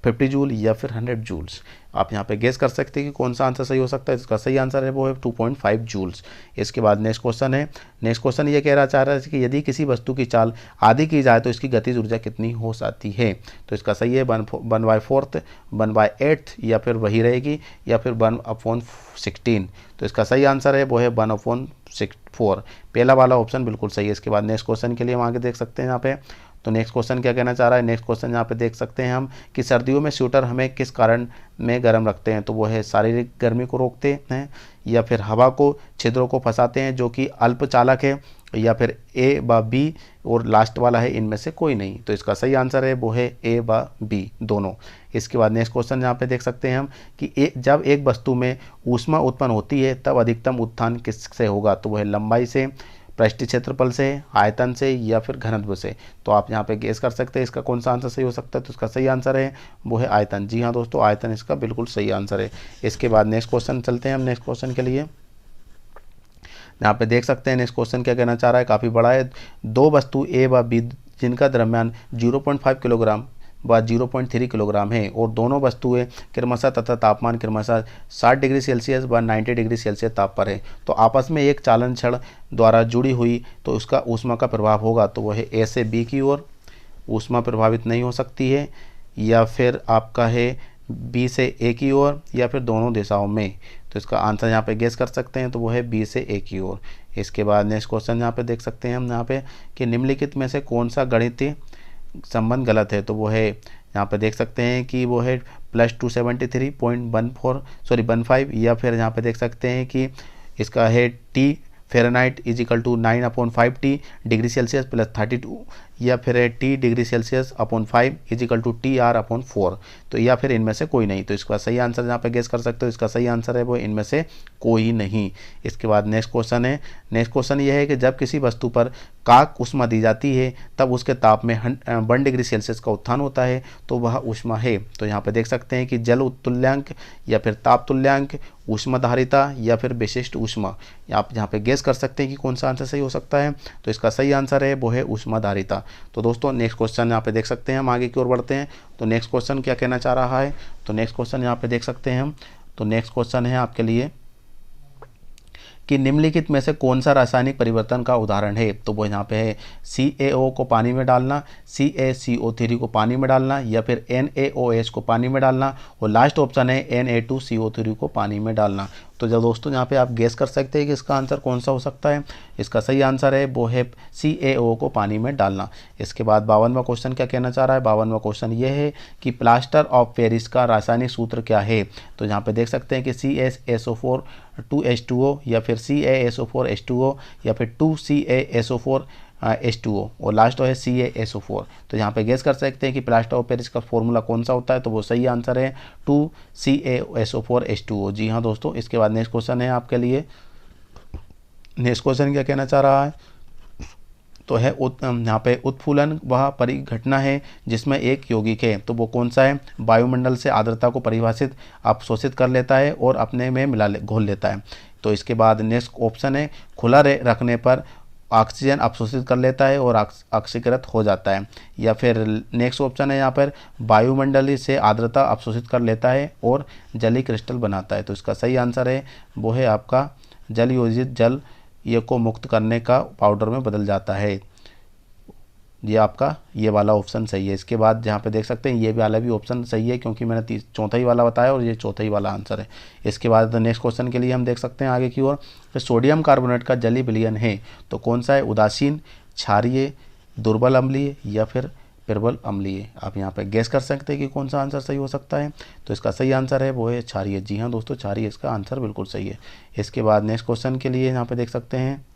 50 जूल या फिर 100 जूल्स। आप यहाँ पे गेस कर सकते हैं कि कौन सा आंसर सही हो सकता है। इसका सही आंसर है वो है 2.5 जूल्स। इसके बाद नेक्स्ट क्वेश्चन है। नेक्स्ट क्वेश्चन ये चाह रहा है कि यदि किसी वस्तु की चाल आधी की जाए तो इसकी गतिज ऊर्जा कितनी हो सकती है। तो इसका सही है 1/4, 1/8 या फिर वही रहेगी, या फिर 1/16। तो इसका सही आंसर है वो है 1/4। पहला वाला ऑप्शन बिल्कुल सही है। इसके बाद नेक्स्ट क्वेश्चन के लिए हम आगे देख सकते हैं यहाँ पे। तो नेक्स्ट क्वेश्चन क्या कहना चाह रहा है। नेक्स्ट क्वेश्चन यहाँ पे देख सकते हैं हम कि सर्दियों में स्वेटर हमें किस कारण में गर्म रखते हैं। तो वो है शारीरिक गर्मी को रोकते हैं, या फिर हवा को छिद्रों को फंसाते हैं जो कि अल्पचालक है, या फिर ए व बी, और लास्ट वाला है इनमें से कोई नहीं। तो इसका सही आंसर है वो है ए व बी दोनों। इसके बाद नेक्स्ट क्वेश्चन यहाँ पे देख सकते हैं हम कि जब एक वस्तु में ऊष्मा उत्पन्न होती है तब अधिकतम उत्थान किससे होगा। तो वो है लंबाई से, पृष्ठीय क्षेत्रफल से, आयतन से, या फिर घनत्व से। तो आप यहाँ पे गेस कर सकते हैं इसका कौन सा आंसर सही हो सकता है। तो इसका सही आंसर है वो है आयतन। जी हाँ दोस्तों, आयतन इसका बिल्कुल सही आंसर है। इसके बाद नेक्स्ट क्वेश्चन चलते हैं हम नेक्स्ट क्वेश्चन के लिए। यहाँ पे देख सकते हैं नेक्स्ट क्वेश्चन क्या कहना चाह रहा है, काफ़ी बड़ा है। दो वस्तु ए व बी जिनका द्रव्यमान 0.5 किलोग्राम व 0.3 किलोग्राम है, और दोनों वस्तुएं क्रमशः तथा तापमान क्रमशः 60 डिग्री सेल्सियस व 90 डिग्री सेल्सियस ताप पर है, तो आपस में एक चालन छड़ द्वारा जुड़ी हुई तो उसका ऊष्मा का प्रभाव होगा। तो वह है ए से बी की ओर ऊष्मा प्रभावित नहीं हो सकती है, या फिर आपका है बी से ए की ओर, या फिर दोनों दिशाओं में। तो इसका आंसर यहाँ पे गेस कर सकते हैं, तो वो है बी से ए की ओर। इसके बाद नेक्स्ट क्वेश्चन यहाँ पे देख सकते हैं हम यहाँ पे कि निम्नलिखित में से कौन सा गणितीय संबंध गलत है। तो वो है यहाँ पे देख सकते हैं कि वो है +273.15, या फिर यहाँ पे देख सकते हैं कि इसका है टी फ़ारेनहाइट = 9/5 डिग्री सेल्सियस +32, या फिर है T degree Celsius upon 5 = TR/4। तो या फिर इनमें से कोई नहीं। तो इसका सही आंसर यहाँ पे गेस कर सकते हो। इसका सही आंसर है वो इनमें से कोई नहीं। इसके बाद नेक्स्ट क्वेश्चन है। नेक्स्ट क्वेश्चन ये है कि जब किसी वस्तु पर काक ऊष्मा दी जाती है तब उसके ताप में 1 डिग्री सेल्सियस का उत्थान होता है, तो वह ऊष्मा है। तो यहाँ पे देख सकते हैं कि जल तुल्यांक, या फिर ताप तुल्यांक, ऊष्माधारिता, या फिर विशिष्ट ऊष्मा। आप यहाँ पे गेस कर सकते हैं कि कौन सा आंसर सही हो सकता है। तो इसका सही आंसर है वो है ऊष्माधारिता। तो दोस्तों नेक्स्ट क्वेश्चन यहाँ पे देख सकते हैं हम आगे की ओर बढ़ते हैं। तो नेक्स्ट क्वेश्चन क्या कहना चाह रहा है। तो नेक्स्ट क्वेश्चन यहाँ पे देख सकते हैं हम। तो नेक्स्ट क्वेश्चन है आपके लिए कि निम्नलिखित में से कौन सा रासायनिक परिवर्तन का उदाहरण है। तो वो यहाँ पे है CaO को पानी में डालना, CaCO3 को पानी में डालना, या फिर NaOH को पानी में डालना, और लास्ट ऑप्शन है Na2CO3 को पानी में डालना। तो जब दोस्तों यहाँ पे आप गेस कर सकते हैं कि इसका आंसर कौन सा हो सकता है। इसका सही आंसर है वो है CaO को पानी में डालना। इसके बाद 52वां क्वेश्चन क्या कहना चाह रहा है। 52वां क्वेश्चन ये है कि प्लास्टर ऑफ पेरिस का रासायनिक सूत्र क्या है। तो यहाँ पे देख सकते हैं कि CaSO4 2H2O, या फिर CaSO4 H2O, या फिर 2CaSO4 H2O, और लास्ट है CaSO4। तो यहाँ पे गेस कर सकते हैं कि प्लास्टर ऑफ पेरिस का फॉर्मूला कौन सा होता है। तो वो सही आंसर है 2CaSO4 H2O। जी हाँ दोस्तों। इसके बाद नेक्स्ट क्वेश्चन है आपके लिए। नेक्स्ट क्वेश्चन क्या कहना चाह रहा है। तो है यहाँ पे उत्फूलन वह परिघटना है जिसमें एक यौगिक है। तो वो कौन सा है। वायुमंडल से आर्द्रता को परिभाषित अवशोषित कर लेता है और अपने में घोल लेता है। तो इसके बाद नेक्स्ट ऑप्शन है खुला रखने पर ऑक्सीजन अवशोषित कर लेता है और ऑक्सीकृत हो जाता है, या फिर नेक्स्ट ऑप्शन है यहाँ पर वायुमंडलीय से आर्द्रता अवशोषित कर लेता है और जलीय क्रिस्टल बनाता है। तो इसका सही आंसर है वो है आपका जल योजित जल ये को मुक्त करने का पाउडर में बदल जाता है। ये आपका ये वाला ऑप्शन सही है। इसके बाद जहाँ पे देख सकते हैं ये वाला भी ऑप्शन सही है, क्योंकि मैंने चौथा ही वाला बताया और ये चौथा ही वाला आंसर है। इसके बाद नेक्स्ट क्वेश्चन के लिए हम देख सकते हैं आगे की ओर। तो सोडियम कार्बोनेट का जलीय विलयन है तो कौन सा है। उदासीन, क्षारीय, दुर्बल अम्लीय, या फिर प्रबल अम्लीय। आप यहाँ पे गैस कर सकते हैं कि कौन सा आंसर सही हो सकता है। तो इसका सही आंसर है वो है क्षारीय। जी हाँ दोस्तों, क्षारीय इसका आंसर बिल्कुल सही है। इसके बाद नेक्स्ट क्वेश्चन के लिए यहाँ पे देख सकते हैं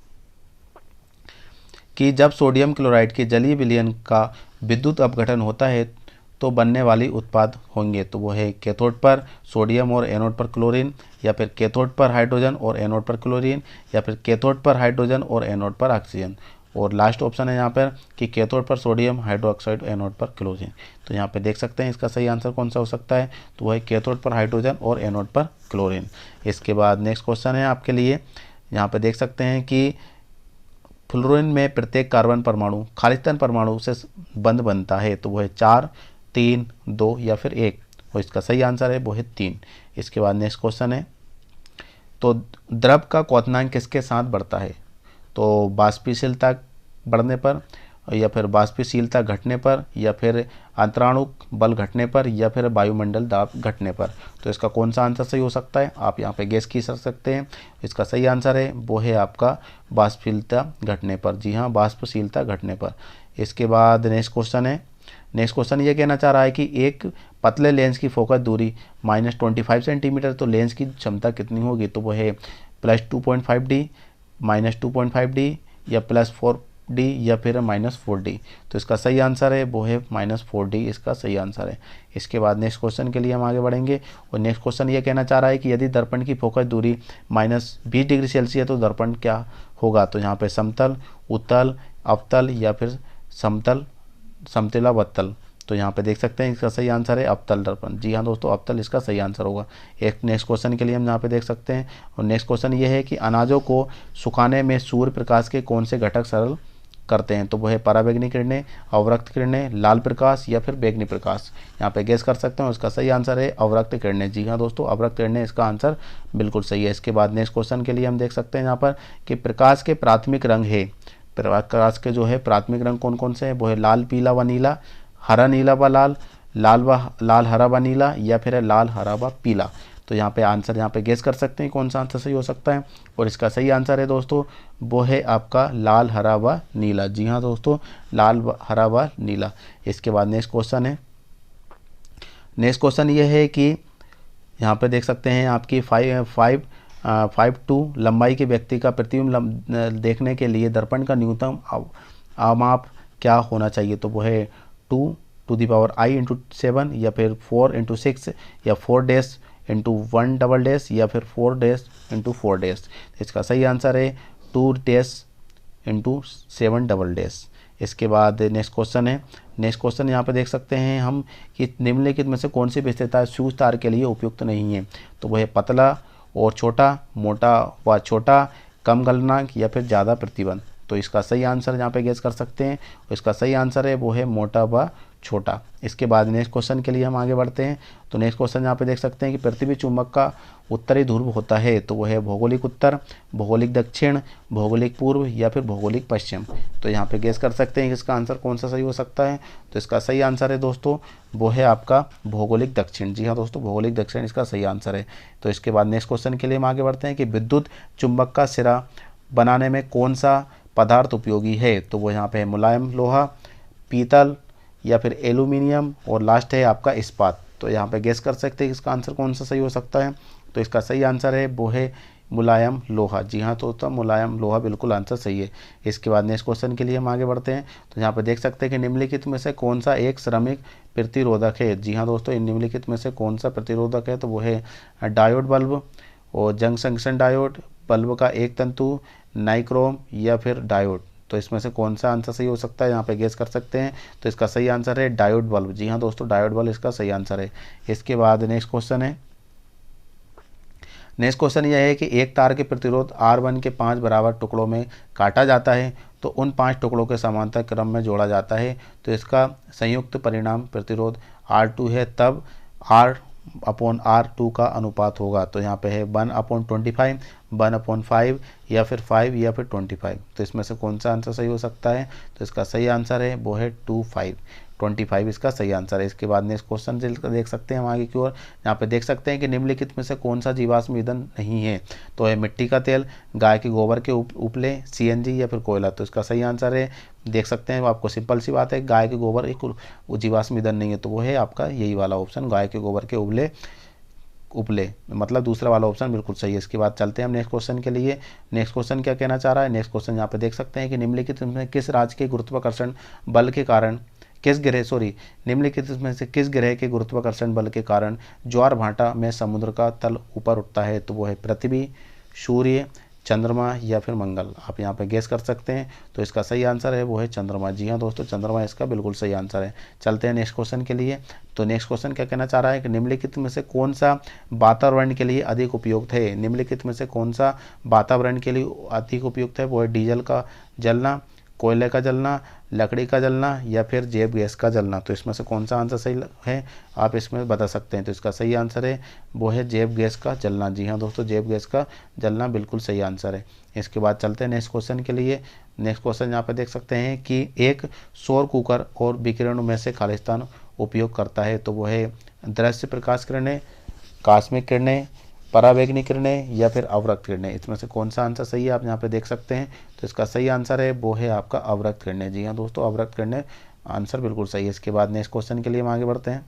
कि जब सोडियम क्लोराइड के जलीय विलयन का विद्युत अपघटन होता है तो बनने वाली उत्पाद होंगे। तो वो है कैथोड पर सोडियम और एनोड पर क्लोरीन, या फिर कैथोड पर हाइड्रोजन और एनोड पर क्लोरीन, या फिर कैथोड पर हाइड्रोजन और एनोड पर ऑक्सीजन, और लास्ट ऑप्शन है यहाँ पर कि कैथोड पर सोडियम हाइड्रोक्साइड, एनोड पर क्लोरीन। तो यहाँ पे देख सकते हैं इसका सही आंसर कौन सा हो सकता है। तो वह है कैथोड पर हाइड्रोजन और एनोड पर क्लोरीन। इसके बाद नेक्स्ट क्वेश्चन है आपके लिए। यहाँ पे देख सकते हैं कि फ्लोरीन में प्रत्येक कार्बन परमाणु खालिस्तान परमाणु से बंध बनता है। तो वह है 4, 3, 2 या फिर 1। और इसका सही आंसर है वो है 3। इसके बाद नेक्स्ट क्वेश्चन है, तो द्रव का क्वथनांक किसके साथ बढ़ता है? तो बाष्पीशीलता बढ़ने पर, या फिर बाष्पीशीलता घटने पर, या फिर अंतराणुक बल घटने पर, या फिर वायुमंडल दाब घटने पर। तो इसका कौन सा आंसर सही हो सकता है? आप यहाँ पे गेस की सकते हैं। इसका सही आंसर है वो है आपका बाष्पीशीलता घटने पर। जी हाँ, बाष्पशीलता घटने पर। इसके बाद नेक्स्ट क्वेश्चन है, नेक्स्ट क्वेश्चन ये कहना चाह रहा है कि एक पतले लेंस की फोकस दूरी -25 सेंटीमीटर, तो लेंस की क्षमता कितनी होगी? तो वो है +2.5D, -2.5D, या +4D, या फिर -4D। तो इसका सही आंसर है वो है -4D, इसका सही आंसर है। इसके बाद नेक्स्ट क्वेश्चन के लिए हम आगे बढ़ेंगे, और नेक्स्ट क्वेश्चन ये कहना चाह रहा है कि यदि दर्पण की फोकस दूरी -20 डिग्री सेल्सियस है तो दर्पण क्या होगा? तो यहाँ पे समतल, उत्तल, अवतल, या फिर समतल, समतलावतल। तो यहाँ पे देख सकते हैं इसका सही आंसर है अवतल दर्पण। जी हाँ दोस्तों, अवतल इसका सही आंसर होगा। एक नेक्स्ट क्वेश्चन के लिए हम यहाँ पे देख सकते हैं, और नेक्स्ट क्वेश्चन ये है कि अनाजों को सुखाने में सूर्य प्रकाश के कौन से घटक सरल करते हैं? तो वो है पराबैंगनी किरणें, अवरक्त किरणें, लाल प्रकाश, या फिर बैंगनी प्रकाश। यहाँ पे गेस कर सकते हैं, इसका सही आंसर है अवरक्त किरणें। जी हाँ दोस्तों, अवरक्त किरणें इसका आंसर बिल्कुल सही है। इसके बाद नेक्स्ट क्वेश्चन के लिए हम देख सकते हैं यहाँ पर कि प्रकाश के प्राथमिक रंग है, प्रकाश के जो है प्राथमिक रंग कौन कौन से हैं? वो है लाल, पीला व नीला, हरा, नीला व लाल, लाल हरा व नीला, या फिर लाल हरा व पीला। तो यहाँ पे आंसर यहाँ पे गेस कर सकते हैं कौन सा आंसर सही हो सकता है, और इसका सही आंसर है दोस्तों वो है आपका लाल, हरा व नीला। जी हाँ दोस्तों, लाल, हरा व नीला। इसके बाद नेक्स्ट क्वेश्चन है, नेक्स्ट क्वेश्चन ये है कि यहाँ पे देख सकते हैं आपकी 5'2" लंबाई के व्यक्ति का प्रतिबिंब देखने के लिए दर्पण का न्यूनतम आमाप क्या होना चाहिए? तो वो है 2⁻⁰ × 7, या फिर 4 × 6, या 4' × 1", या फिर 4' × 4'। इसका सही आंसर है 2' × 7". इसके बाद नेक्स्ट क्वेश्चन है, नेक्स्ट क्वेश्चन यहाँ पे देख सकते हैं हम कि निम्नलिखित में से कौन सी विशेषता सूझ तार के लिए उपयुक्त नहीं है? तो वह है पतला और छोटा, मोटा व छोटा, कम गलनांक, या फिर ज़्यादा प्रतिबंध। तो इसका सही आंसर यहाँ पे गेस कर सकते हैं, और इसका सही आंसर है वो है मोटा व छोटा। इसके बाद नेक्स्ट क्वेश्चन के लिए हम आगे बढ़ते हैं, तो नेक्स्ट क्वेश्चन यहाँ पे देख सकते हैं कि पृथ्वी चुंबक का उत्तरी ध्रुव होता है, तो वो है भौगोलिक उत्तर, भौगोलिक दक्षिण, भौगोलिक पूर्व, या फिर भौगोलिक पश्चिम। तो यहाँ पे गेस कर सकते हैं कि इसका आंसर कौन सा सही हो सकता है। तो इसका सही आंसर है दोस्तों वो है आपका भौगोलिक दक्षिण। जी हाँ दोस्तों, भौगोलिक दक्षिण इसका सही आंसर है। तो इसके बाद नेक्स्ट क्वेश्चन के लिए हम आगे बढ़ते हैं कि विद्युत चुंबक का सिरा बनाने में कौन सा पदार्थ उपयोगी है? तो वो यहाँ पे है मुलायम लोहा, पीतल, या फिर एल्यूमिनियम, और लास्ट है आपका इस्पात। तो यहाँ पे गेस कर सकते हैं कि इसका आंसर कौन सा सही हो सकता है। तो इसका सही आंसर है वो है मुलायम लोहा। जी हाँ तो मुलायम लोहा बिल्कुल आंसर सही है। इसके बाद नेक्स्ट क्वेश्चन के लिए हम आगे बढ़ते हैं, तो यहाँ पे देख सकते हैं कि निम्नलिखित में से कौन सा एक श्रमिक प्रतिरोधक है? जी हाँ दोस्तों, निम्नलिखित में से कौन सा प्रतिरोधक है? तो वो है डायोड बल्ब, और जंक्शन डायोड, बल्ब का एक तंतु, नाइक्रोम, या फिर डायोड। तो इसमें से कौन सा आंसर सही हो सकता है, यहाँ पे गेस कर सकते हैं। तो इसका सही आंसर है डायोड बल्ब। जी हाँ दोस्तों, डायोड बल्ब इसका सही आंसर है। इसके बाद नेक्स्ट क्वेश्चन है, नेक्स्ट क्वेश्चन यह है कि एक तार के प्रतिरोध R1 के 5 बराबर टुकड़ों में काटा जाता है, तो उन 5 टुकड़ों के समांतर क्रम में जोड़ा जाता है, तो इसका संयुक्त परिणाम प्रतिरोध R2 है, तब R/R2 का अनुपात होगा। तो यहाँ पे है 1/25, 1/5, या फिर 5, या फिर 25। तो इसमें से कौन सा आंसर सही हो सकता है? तो इसका सही आंसर है वो है 25 इसका सही आंसर है। इसके बाद नेक्स्ट क्वेश्चन देख सकते हैं हम आगे की ओर। यहाँ पे देख सकते हैं कि निम्नलिखित में से कौन सा जीवाश्म ईंधन नहीं है? तो है मिट्टी का तेल, गाय के गोबर के उपले, CNG, या फिर कोयला। तो इसका सही आंसर है, देख सकते हैं आपको सिंपल सी बात है, गाय के गोबर एक जीवाश्म ईंधन नहीं है, तो वो है आपका यही वाला ऑप्शन, गाय के गोबर के उपले, मतलब दूसरा वाला ऑप्शन बिल्कुल सही है। इसके बाद चलते हैं हम नेक्स्ट क्वेश्चन के लिए। नेक्स्ट क्वेश्चन क्या कहना चाह रहा है? नेक्स्ट क्वेश्चन यहाँ पे देख सकते हैं कि निम्नलिखित में किस राज्य के गुरुत्वाकर्षण बल के कारण निम्नलिखित में से किस ग्रह के गुरुत्वाकर्षण बल के कारण ज्वार भाटा में समुद्र का तल ऊपर उठता है? तो वो है पृथ्वी, सूर्य, चंद्रमा, या फिर मंगल। आप यहाँ पे गेस कर सकते हैं। तो इसका सही आंसर है वो है चंद्रमा। जी हाँ दोस्तों, चंद्रमा इसका बिल्कुल सही आंसर है। चलते हैं नेक्स्ट क्वेश्चन के लिए। तो नेक्स्ट क्वेश्चन क्या कहना चाह रहा है कि निम्नलिखित में से कौन सा वातावरण के लिए अधिक उपयुक्त है? निम्नलिखित में से कौन सा वातावरण के लिए अधिक उपयुक्त है? वो है डीजल का जलना, कोयले का जलना, लकड़ी का जलना या फिर जैव गैस का जलना। तो इसमें से कौन सा आंसर सही है, आप इसमें बता सकते हैं। तो इसका सही आंसर है वो है जैव गैस का जलना। जी हाँ दोस्तों, जैव गैस का जलना बिल्कुल सही आंसर है। इसके बाद चलते हैं नेक्स्ट क्वेश्चन के लिए। नेक्स्ट क्वेश्चन यहाँ पे देख सकते हैं कि एक सौर कुकर और विकिरणों में से खालिस्तान उपयोग करता है। तो वो है दृश्य प्रकाश किरणें, कॉस्मिक किरणें, पराबैंगनी किरणें या फिर अवरक्त किरणें। इसमें से कौन सा आंसर सही है, आप यहाँ पे देख सकते हैं। तो इसका सही आंसर है वो है आपका अवरक्त किरणें। जी हाँ दोस्तों, अवरक्त किरणें आंसर बिल्कुल सही है। इसके बाद नेक्स्ट क्वेश्चन के लिए हम आगे बढ़ते हैं।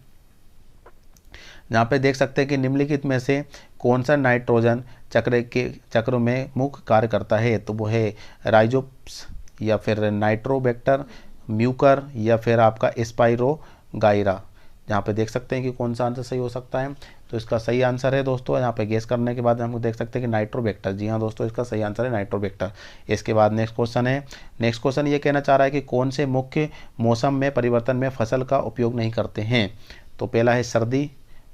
यहाँ पे देख सकते हैं कि निम्नलिखित में से कौन सा नाइट्रोजन चक्र में मुख्य कार्य करता है। तो वो है राइजोप्स या फिर नाइट्रोबैक्टर, म्यूकर या फिर आपका स्पाइरोगाइरा। यहाँ पे देख सकते हैं कि कौन सा आंसर सही हो सकता है। तो इसका सही आंसर है दोस्तों, यहाँ पे गेस करने के बाद हम देख सकते हैं कि नाइट्रोबैक्टर। जी हाँ दोस्तों, इसका सही आंसर है नाइट्रोबैक्टर। इसके बाद नेक्स्ट क्वेश्चन है। नेक्स्ट क्वेश्चन ये कहना चाह रहा है कि कौन से मुख्य मौसम में परिवर्तन में फसल का उपयोग नहीं करते हैं। तो पहला है सर्दी,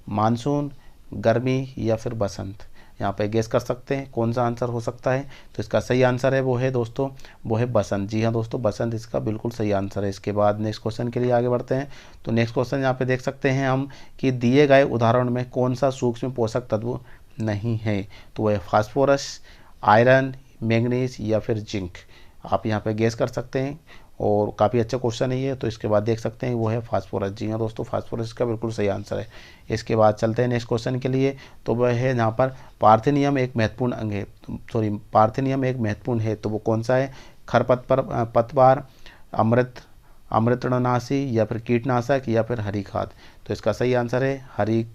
मानसून, गर्मी या फिर बसंत। यहाँ पे गेस कर सकते हैं कौन सा आंसर हो सकता है। तो इसका सही आंसर है वो है दोस्तों, वो है बसंत। जी हाँ दोस्तों, बसंत इसका बिल्कुल सही आंसर है। इसके बाद नेक्स्ट क्वेश्चन के लिए आगे बढ़ते हैं। तो नेक्स्ट क्वेश्चन यहाँ पे देख सकते हैं हम कि दिए गए उदाहरण में कौन सा सूक्ष्म पोषक तत्व नहीं है। तो वह है फास्फोरस, आयरन, मैंगनीज या फिर जिंक। आप यहाँ पे गेस कर सकते हैं और काफ़ी अच्छा क्वेश्चन है ये। तो इसके बाद देख सकते हैं वो है फास्फोरस। जी हाँ दोस्तों, फास्फोरस का बिल्कुल सही आंसर है। इसके बाद चलते हैं नेक्स्ट क्वेश्चन के लिए। तो वह है यहाँ पर पार्थेनियम एक महत्वपूर्ण अंग है, पार्थेनियम एक महत्वपूर्ण है। तो वो कौन सा है, खरपतवार, अमृतनाशी या फिर कीटनाशक या फिर हरी खाद। तो इसका सही आंसर है हरी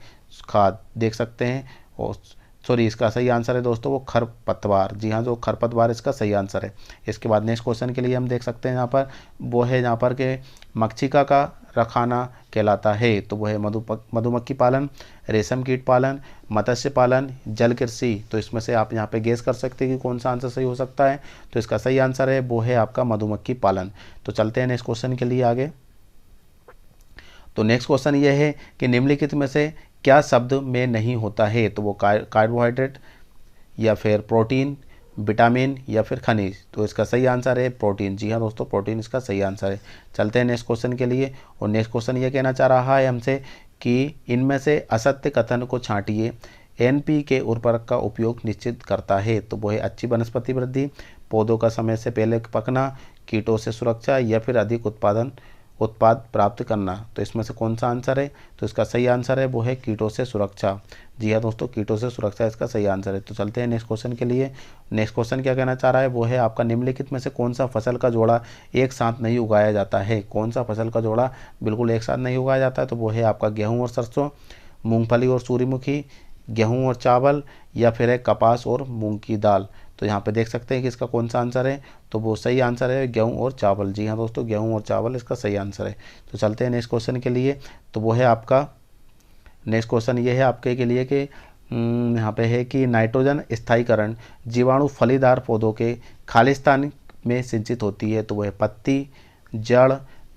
खाद, देख सकते हैं। और इसका सही आंसर है दोस्तों वो खरपतवार। जी हाँ, जो खरपतवार इसका सही आंसर है। इसके बाद नेक्स्ट क्वेश्चन के लिए हम देख सकते हैं यहाँ पर वो है यहाँ पर के मक्षिका का रखाना कहलाता है। तो वो है मधुमक्खी पालन, रेशम कीट पालन, मत्स्य पालन, जल कृषि। तो इसमें से आप यहाँ पे गेस कर सकते हैं कि कौन सा आंसर सही हो सकता है। तो इसका सही आंसर है वो है आपका मधुमक्खी पालन। तो चलते हैं नेक्स्ट क्वेश्चन के लिए आगे। तो नेक्स्ट क्वेश्चन ये है कि निम्नलिखित में से क्या शब्द में नहीं होता है। तो वो कार्बोहाइड्रेट या फिर प्रोटीन, विटामिन या फिर खनिज। तो इसका सही आंसर है प्रोटीन। जी हाँ दोस्तों, प्रोटीन इसका सही आंसर है। चलते हैं नेक्स्ट क्वेश्चन के लिए। और नेक्स्ट क्वेश्चन ये कहना चाह रहा है हमसे कि इनमें से असत्य कथन को छांटिए। NPK उर्वरक का उपयोग निश्चित करता है। तो वो है अच्छी वनस्पति वृद्धि, पौधों का समय से पहले पकना, कीटों से सुरक्षा या फिर अधिक उत्पाद प्राप्त करना। तो इसमें से कौन सा आंसर है। तो इसका सही आंसर है वो है कीटों से सुरक्षा। जी हाँ दोस्तों, कीटों से सुरक्षा इसका सही आंसर है। तो चलते हैं नेक्स्ट क्वेश्चन के लिए। नेक्स्ट क्वेश्चन क्या कहना चाह रहा है वो है आपका निम्नलिखित में से कौन सा फसल का जोड़ा एक साथ नहीं उगाया जाता है। कौन सा फसल का जोड़ा बिल्कुल एक साथ नहीं उगाया जाता है। तो वो है आपका गेहूँ और सरसों, मूँगफली और सूर्यमुखी, गेहूँ और चावल या फिर है कपास और मूँग की दाल। तो यहाँ पे देख सकते हैं कि इसका कौन सा आंसर है। तो वो सही आंसर है गेहूँ और चावल। जी हाँ दोस्तों, गेहूँ और चावल इसका सही आंसर है। तो चलते हैं नेक्स्ट क्वेश्चन के लिए। तो वो है आपका नेक्स्ट क्वेश्चन ये है आपके के लिए कि यहाँ पे है कि नाइट्रोजन स्थायीकरण जीवाणु फलीदार पौधों के खालिस्तान में सिंचित होती है। तो वो है पत्ती, जड़,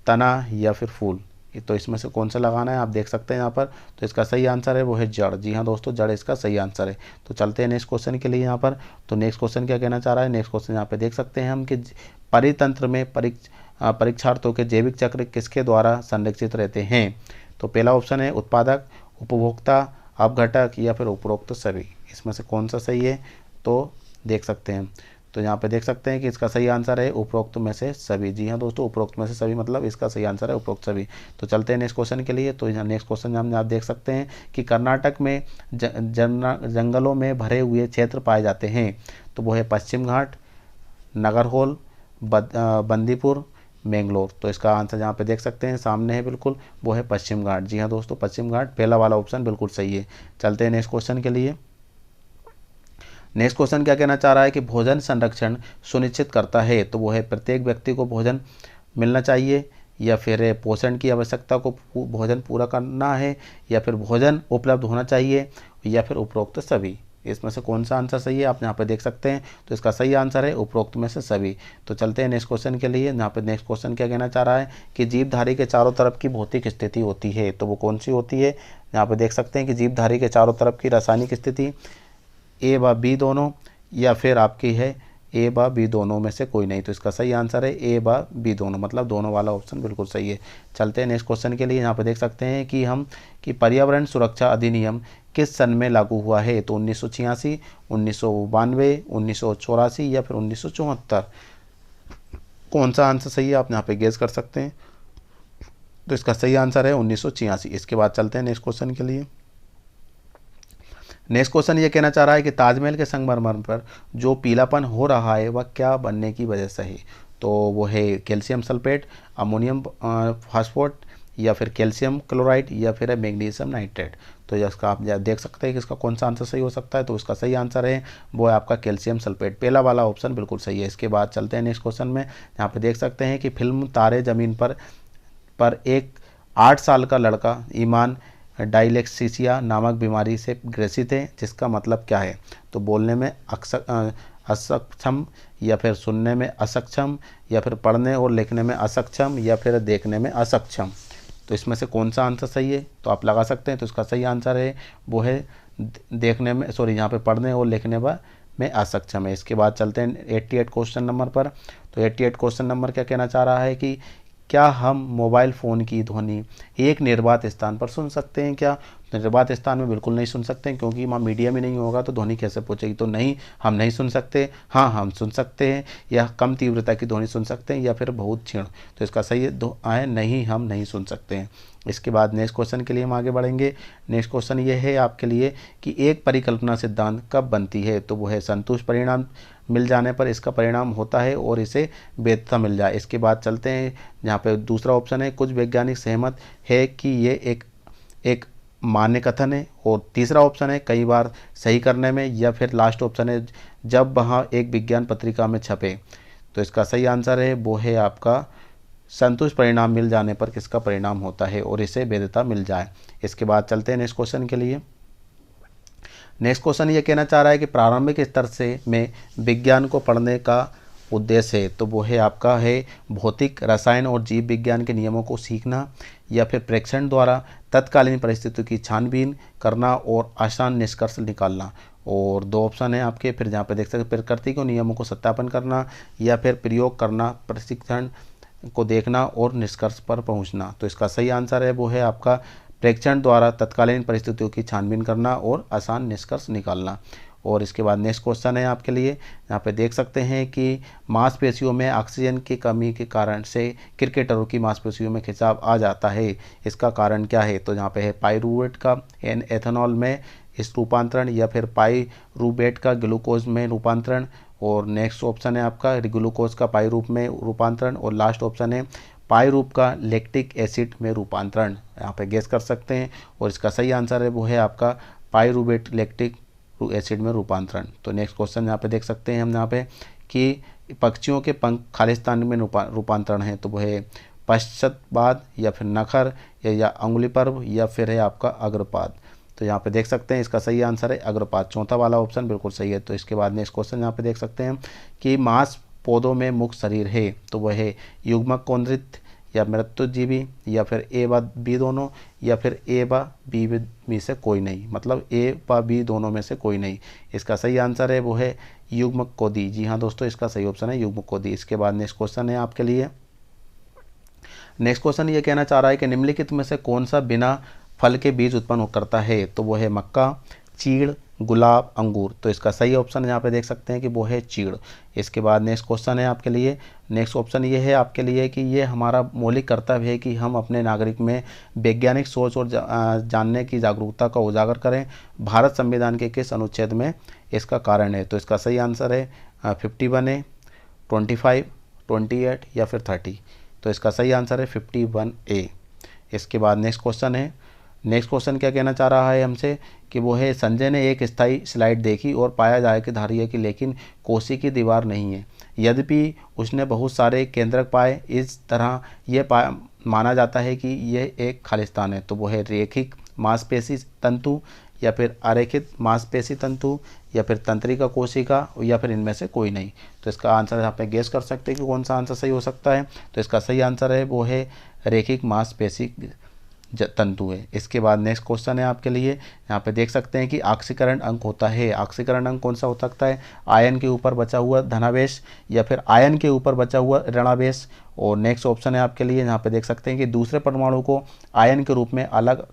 तना या फिर फूल। तो इसमें से कौन सा लगाना है, आप देख सकते हैं यहाँ पर। तो इसका सही आंसर है वो है जड़। जी हाँ दोस्तों, जड़ इसका सही आंसर है। तो चलते हैं नेक्स्ट क्वेश्चन के लिए यहाँ पर। तो नेक्स्ट क्वेश्चन क्या कहना चाह रहा है। नेक्स्ट क्वेश्चन यहाँ पे देख सकते हैं हम कि परितंत्र में परीक्षार्थों के जैविक चक्र किसके द्वारा संरक्षित रहते हैं। तो पहला ऑप्शन है उत्पादक, उपभोक्ता, अपघटक या फिर उपरोक्त सभी। इसमें से कौन सा सही है, तो देख सकते हैं। तो यहाँ पे देख सकते हैं कि इसका सही आंसर है उपरोक्त में से सभी। जी हाँ दोस्तों, उपरोक्त में से सभी मतलब इसका सही आंसर है उपरोक्त सभी। तो चलते हैं नेक्स्ट क्वेश्चन के लिए। तो नेक्स्ट क्वेश्चन हम आप देख सकते हैं कि कर्नाटक में जंगलों में भरे हुए क्षेत्र पाए जाते हैं। तो वो है पश्चिम घाट, नागरहोल, बंदीपुर, मैंगलोर। तो इसका आंसर यहाँ पे देख सकते हैं सामने है बिल्कुल, वो है पश्चिम घाट। जी हाँ दोस्तों, पश्चिम घाट पहला वाला ऑप्शन बिल्कुल सही है। चलते हैं नेक्स्ट क्वेश्चन के लिए। नेक्स्ट क्वेश्चन क्या कहना चाह रहा है कि भोजन संरक्षण सुनिश्चित करता है। तो वो है प्रत्येक व्यक्ति को भोजन मिलना चाहिए या फिर पोषण की आवश्यकता को भोजन पूरा करना है या फिर भोजन उपलब्ध होना चाहिए या फिर उपरोक्त सभी। इसमें से कौन सा आंसर सही है, आप यहाँ पे देख सकते हैं। तो इसका सही आंसर है उपरोक्त में से सभी। तो चलते हैं नेक्स्ट क्वेश्चन के लिए। यहाँ पे नेक्स्ट क्वेश्चन क्या कहना चाह रहा है कि जीवधारी के चारों तरफ की भौतिक स्थिति होती है। तो वो कौन सी होती है, यहाँ पे देख सकते हैं कि जीवधारी के चारों तरफ की रासायनिक स्थिति A व B दोनों या फिर आपकी है ए व बी दोनों में से कोई नहीं। तो इसका सही आंसर है ए व बी दोनों, मतलब दोनों वाला ऑप्शन बिल्कुल सही है। चलते हैं नेक्स्ट क्वेश्चन के लिए। यहाँ पे देख सकते हैं कि पर्यावरण सुरक्षा अधिनियम किस सन में लागू हुआ है? तो 1986, 1992, 1984 या फिर 1974। कौन सा आंसर सही है आप यहाँ पे गेस कर सकते हैं। तो इसका सही आंसर है 1986। इसके बाद चलते हैं नेक्स्ट क्वेश्चन के लिए। नेक्स्ट क्वेश्चन ये कहना चाह रहा है कि ताजमहल के संगमरमर पर जो पीलापन हो रहा है वह क्या बनने की वजह से है? तो वो है कैल्शियम सल्फेट, अमोनियम फास्फोट या फिर कैल्शियम क्लोराइड या फिर मैग्नीशियम नाइट्रेट। तो इसका आप देख सकते हैं कि इसका कौन सा आंसर सही हो सकता है। तो इसका सही आंसर है वो है आपका कैल्शियम सल्फेट, पहला वाला ऑप्शन बिल्कुल सही है। इसके बाद चलते हैं नेक्स्ट क्वेश्चन में। यहाँ पे देख सकते हैं कि फिल्म तारे ज़मीन पर एक 8 साल का लड़का ईमान डायलेक्सिसिया नामक बीमारी से ग्रसित है, जिसका मतलब क्या है? तो बोलने में असक्षम या फिर सुनने में असक्षम या फिर पढ़ने और लिखने में असक्षम या फिर देखने में असक्षम। तो इसमें से कौन सा आंसर सही है तो आप लगा सकते हैं। तो इसका सही आंसर है वो है देखने में यहाँ पे पढ़ने और लिखने में असक्षम है। इसके बाद चलते हैं 88 क्वेश्चन नंबर पर। तो 88 क्वेश्चन नंबर क्या कहना चाह रहा है कि क्या हम मोबाइल फ़ोन की ध्वनि एक निर्बाध स्थान पर सुन सकते हैं? क्या निर्बाध स्थान में बिल्कुल नहीं सुन सकते हैं, क्योंकि वहाँ मीडियम ही नहीं होगा तो ध्वनि कैसे पहुँचेगी। तो नहीं, हम नहीं सुन सकते। हाँ, हम सुन सकते हैं, या कम तीव्रता की ध्वनि सुन सकते हैं, या फिर बहुत क्षीण। तो इसका सही है नहीं, हम नहीं सुन सकते हैं। इसके बाद नेक्स्ट क्वेश्चन के लिए हम आगे बढ़ेंगे। नेक्स्ट क्वेश्चन ये है आपके लिए कि एक परिकल्पना सिद्धांत कब बनती है? तो वो है संतुष्ट परिणाम मिल जाने पर इसका परिणाम होता है और इसे वैधता मिल जाए। इसके बाद चलते हैं जहाँ पे दूसरा ऑप्शन है कुछ वैज्ञानिक सहमत है कि ये एक मान्य कथन है, और तीसरा ऑप्शन है कई बार सही करने में, या फिर लास्ट ऑप्शन है जब वहाँ एक विज्ञान पत्रिका में छपे। तो इसका सही आंसर है वो है आपका संतुष्ट परिणाम मिल जाने पर किसका परिणाम होता है और इसे वैधता मिल जाए। इसके बाद चलते हैं नेक्स्ट क्वेश्चन के लिए। नेक्स्ट क्वेश्चन ये कहना चाह रहा है कि प्रारंभिक स्तर से में विज्ञान को पढ़ने का उद्देश्य है। तो वो है आपका है भौतिक, रसायन और जीव विज्ञान के नियमों को सीखना, या फिर प्रेक्षण द्वारा तत्कालीन परिस्थितियों की छानबीन करना और आसान निष्कर्ष निकालना। और दो ऑप्शन है आपके फिर जहाँ पे देख सकते प्रकृति के नियमों को सत्यापन करना, या फिर प्रयोग करना, प्रशिक्षण को देखना और निष्कर्ष पर पहुँचना। तो इसका सही आंसर है वो है आपका प्रेक्षण द्वारा तत्कालीन परिस्थितियों की छानबीन करना और आसान निष्कर्ष निकालना। और इसके बाद नेक्स्ट क्वेश्चन है आपके लिए। यहाँ पे देख सकते हैं कि मांसपेशियों में ऑक्सीजन की कमी के कारण से क्रिकेटरों की मांसपेशियों में खिंचाव आ जाता है, इसका कारण क्या है? तो यहाँ पे है पाइरूवेट का एथेनॉल में इस रूपांतरण, या फिर पाइरूवेट का ग्लूकोज में रूपांतरण, और नेक्स्ट ऑप्शन है आपका ग्लूकोज का पाइरूप में रूपांतरण, और लास्ट ऑप्शन है पाइरूप का लैक्टिक एसिड में रूपांतरण। यहाँ पे गेस कर सकते हैं, और इसका सही आंसर है वो है आपका पाइरूवेट लैक्टिक एसिड में रूपांतरण। तो नेक्स्ट क्वेश्चन यहाँ पे देख सकते हैं हम यहाँ पे कि पक्षियों के पंख खालिस्तान में रूपांतरण है। तो वो है पश्चातपाद, या फिर नखर, या अंगुली पर्व, या फिर है आपका अग्रपाद। तो यहाँ पे देख सकते हैं इसका सही आंसर है अग्रपाद, चौथा वाला ऑप्शन बिल्कुल सही है। तो इसके बाद नेक्स्ट क्वेश्चन यहाँ पे देख सकते हैं कि मांस पौधों में मुख्य शरीर है। तो वह है युग्मक कौंद्रित, या मृत्युजीवी, या फिर ए व बी दोनों, या फिर ए व बी में से कोई नहीं, मतलब ए व बी दोनों में से कोई नहीं। इसका सही आंसर है वो है युग्मक कोदी। जी हाँ दोस्तों, इसका सही ऑप्शन है युग्मक कोदी। इसके बाद नेक्स्ट क्वेश्चन है आपके लिए। नेक्स्ट क्वेश्चन ये कहना चाह रहा है कि निम्नलिखित में से कौन सा बिना फल के बीज उत्पन्न करता है? तो वो है मक्का, चीड़, गुलाब, अंगूर। तो इसका सही ऑप्शन यहाँ पे देख सकते हैं कि वो है चीड़। इसके बाद नेक्स्ट क्वेश्चन है आपके लिए। नेक्स्ट ऑप्शन ये है आपके लिए कि ये हमारा मौलिक कर्तव्य है कि हम अपने नागरिक में वैज्ञानिक सोच और जानने की जागरूकता का उजागर करें। भारत संविधान के किस अनुच्छेद में इसका कारण है? तो इसका सही आंसर है 51 है, 25, 28 या फिर 30। तो इसका सही आंसर है 51A। इसके बाद नेक्स्ट क्वेश्चन है। नेक्स्ट क्वेश्चन क्या कहना चाह रहा है हमसे कि वो है संजय ने एक स्थायी स्लाइड देखी और पाया जाए कि धारी है कि लेकिन कोसी की दीवार नहीं है, यद्यपि उसने बहुत सारे केंद्रक पाए। इस तरह ये माना जाता है कि यह एक खालिस्तान है। तो वो है रेखिक मांसपेशी तंतु, या फिर अरेखित मांसपेशी तंतु, या फिर तंत्रिका कोशिका, या फिर इनमें से कोई नहीं। तो इसका आंसर यहाँ पे गेस कर सकते हैं कि कौन सा आंसर सही हो सकता है। तो इसका सही आंसर है वो है रेखिक मांसपेशी तंतु है। इसके बाद नेक्स्ट क्वेश्चन है आपके लिए, यहाँ पे देख सकते हैं कि ऑक्सीकरण अंक होता है। ऑक्सीकरण अंक कौन सा हो सकता है? आयन के ऊपर बचा हुआ धनावेश या फिर आयन के ऊपर बचा हुआ ऋणावेश। और नेक्स्ट ऑप्शन है आपके लिए, यहाँ पे देख सकते हैं कि दूसरे परमाणु को आयन के रूप में अलग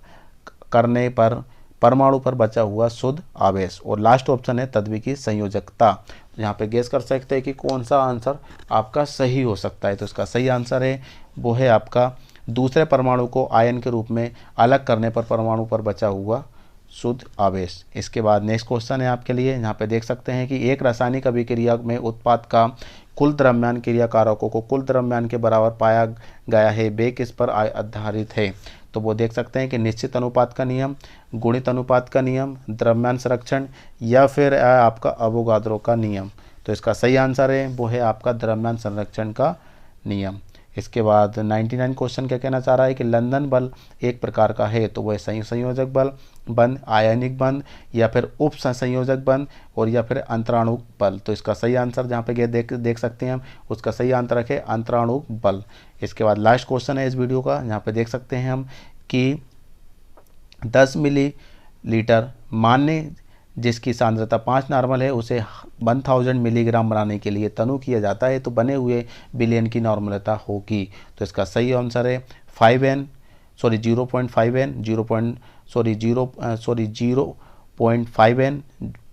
करने पर परमाणु पर बचा हुआ शुद्ध आवेश। और लास्ट ऑप्शन है तद्विकीय संयोजकता। यहाँ पे गेस कर सकते हैं कि कौन सा आंसर आपका सही हो सकता है। तो इसका सही आंसर है वो है आपका दूसरे परमाणु को आयन के रूप में अलग करने पर परमाणु पर बचा हुआ शुद्ध आवेश। इसके बाद नेक्स्ट क्वेश्चन है आपके लिए, यहाँ पे देख सकते हैं कि एक रासायनिक अभिक्रिया में उत्पाद का कुल द्रव्यमान क्रिया कारकों को कुल द्रव्यमान के बराबर पाया गया है, वे किस पर आधारित है? तो वो देख सकते हैं कि निश्चित अनुपात का नियम, गुणित अनुपात का नियम, द्रव्यमान संरक्षण या फिर आपका अवोगाद्रो का नियम। तो इसका सही आंसर है वो है आपका द्रव्यमान संरक्षण का नियम। इसके बाद 99 क्वेश्चन क्या कहना चाह रहा है कि लंदन बल एक प्रकार का है। तो वह संयोजक बल, बंध, आयनिक बंध या फिर उप संयोजक बंध और या फिर अंतराणुक बल। तो इसका सही आंसर जहाँ पे देख सकते हैं हम, उसका सही आंसर है अंतराणुक बल। इसके बाद लास्ट क्वेश्चन है इस वीडियो का, यहाँ पे देख सकते हैं हम कि 10 मिलीलीटर मान्य जिसकी सांद्रता 5 नॉर्मल है उसे 1000 मिलीग्राम बनाने के लिए तनु किया जाता है, तो बने हुए बिलियन की नॉर्मलता होगी। तो इसका सही आंसर है 0.5n, 0.5n, 0.5n,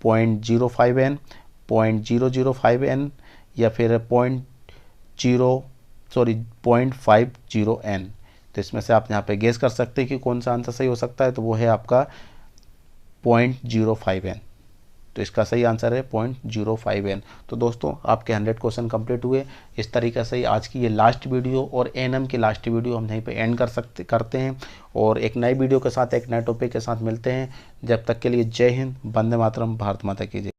0.05n, 0.005n या फिर 0.50n। तो इसमें से आप यहाँ पे गेस कर सकते हैं कि कौन सा आंसर सही हो सकता है। तो वो है आपका 0.05n। तो इसका सही आंसर है 0.05n। तो दोस्तों आपके 100 क्वेश्चन कंप्लीट हुए। इस तरीके से आज की ये लास्ट वीडियो और एनएम की लास्ट वीडियो हम यहीं पे एंड करते हैं और एक नई वीडियो के साथ एक नए टॉपिक के साथ मिलते हैं। जब तक के लिए जय हिंद, वंदे मातरम, भारत माता की जय।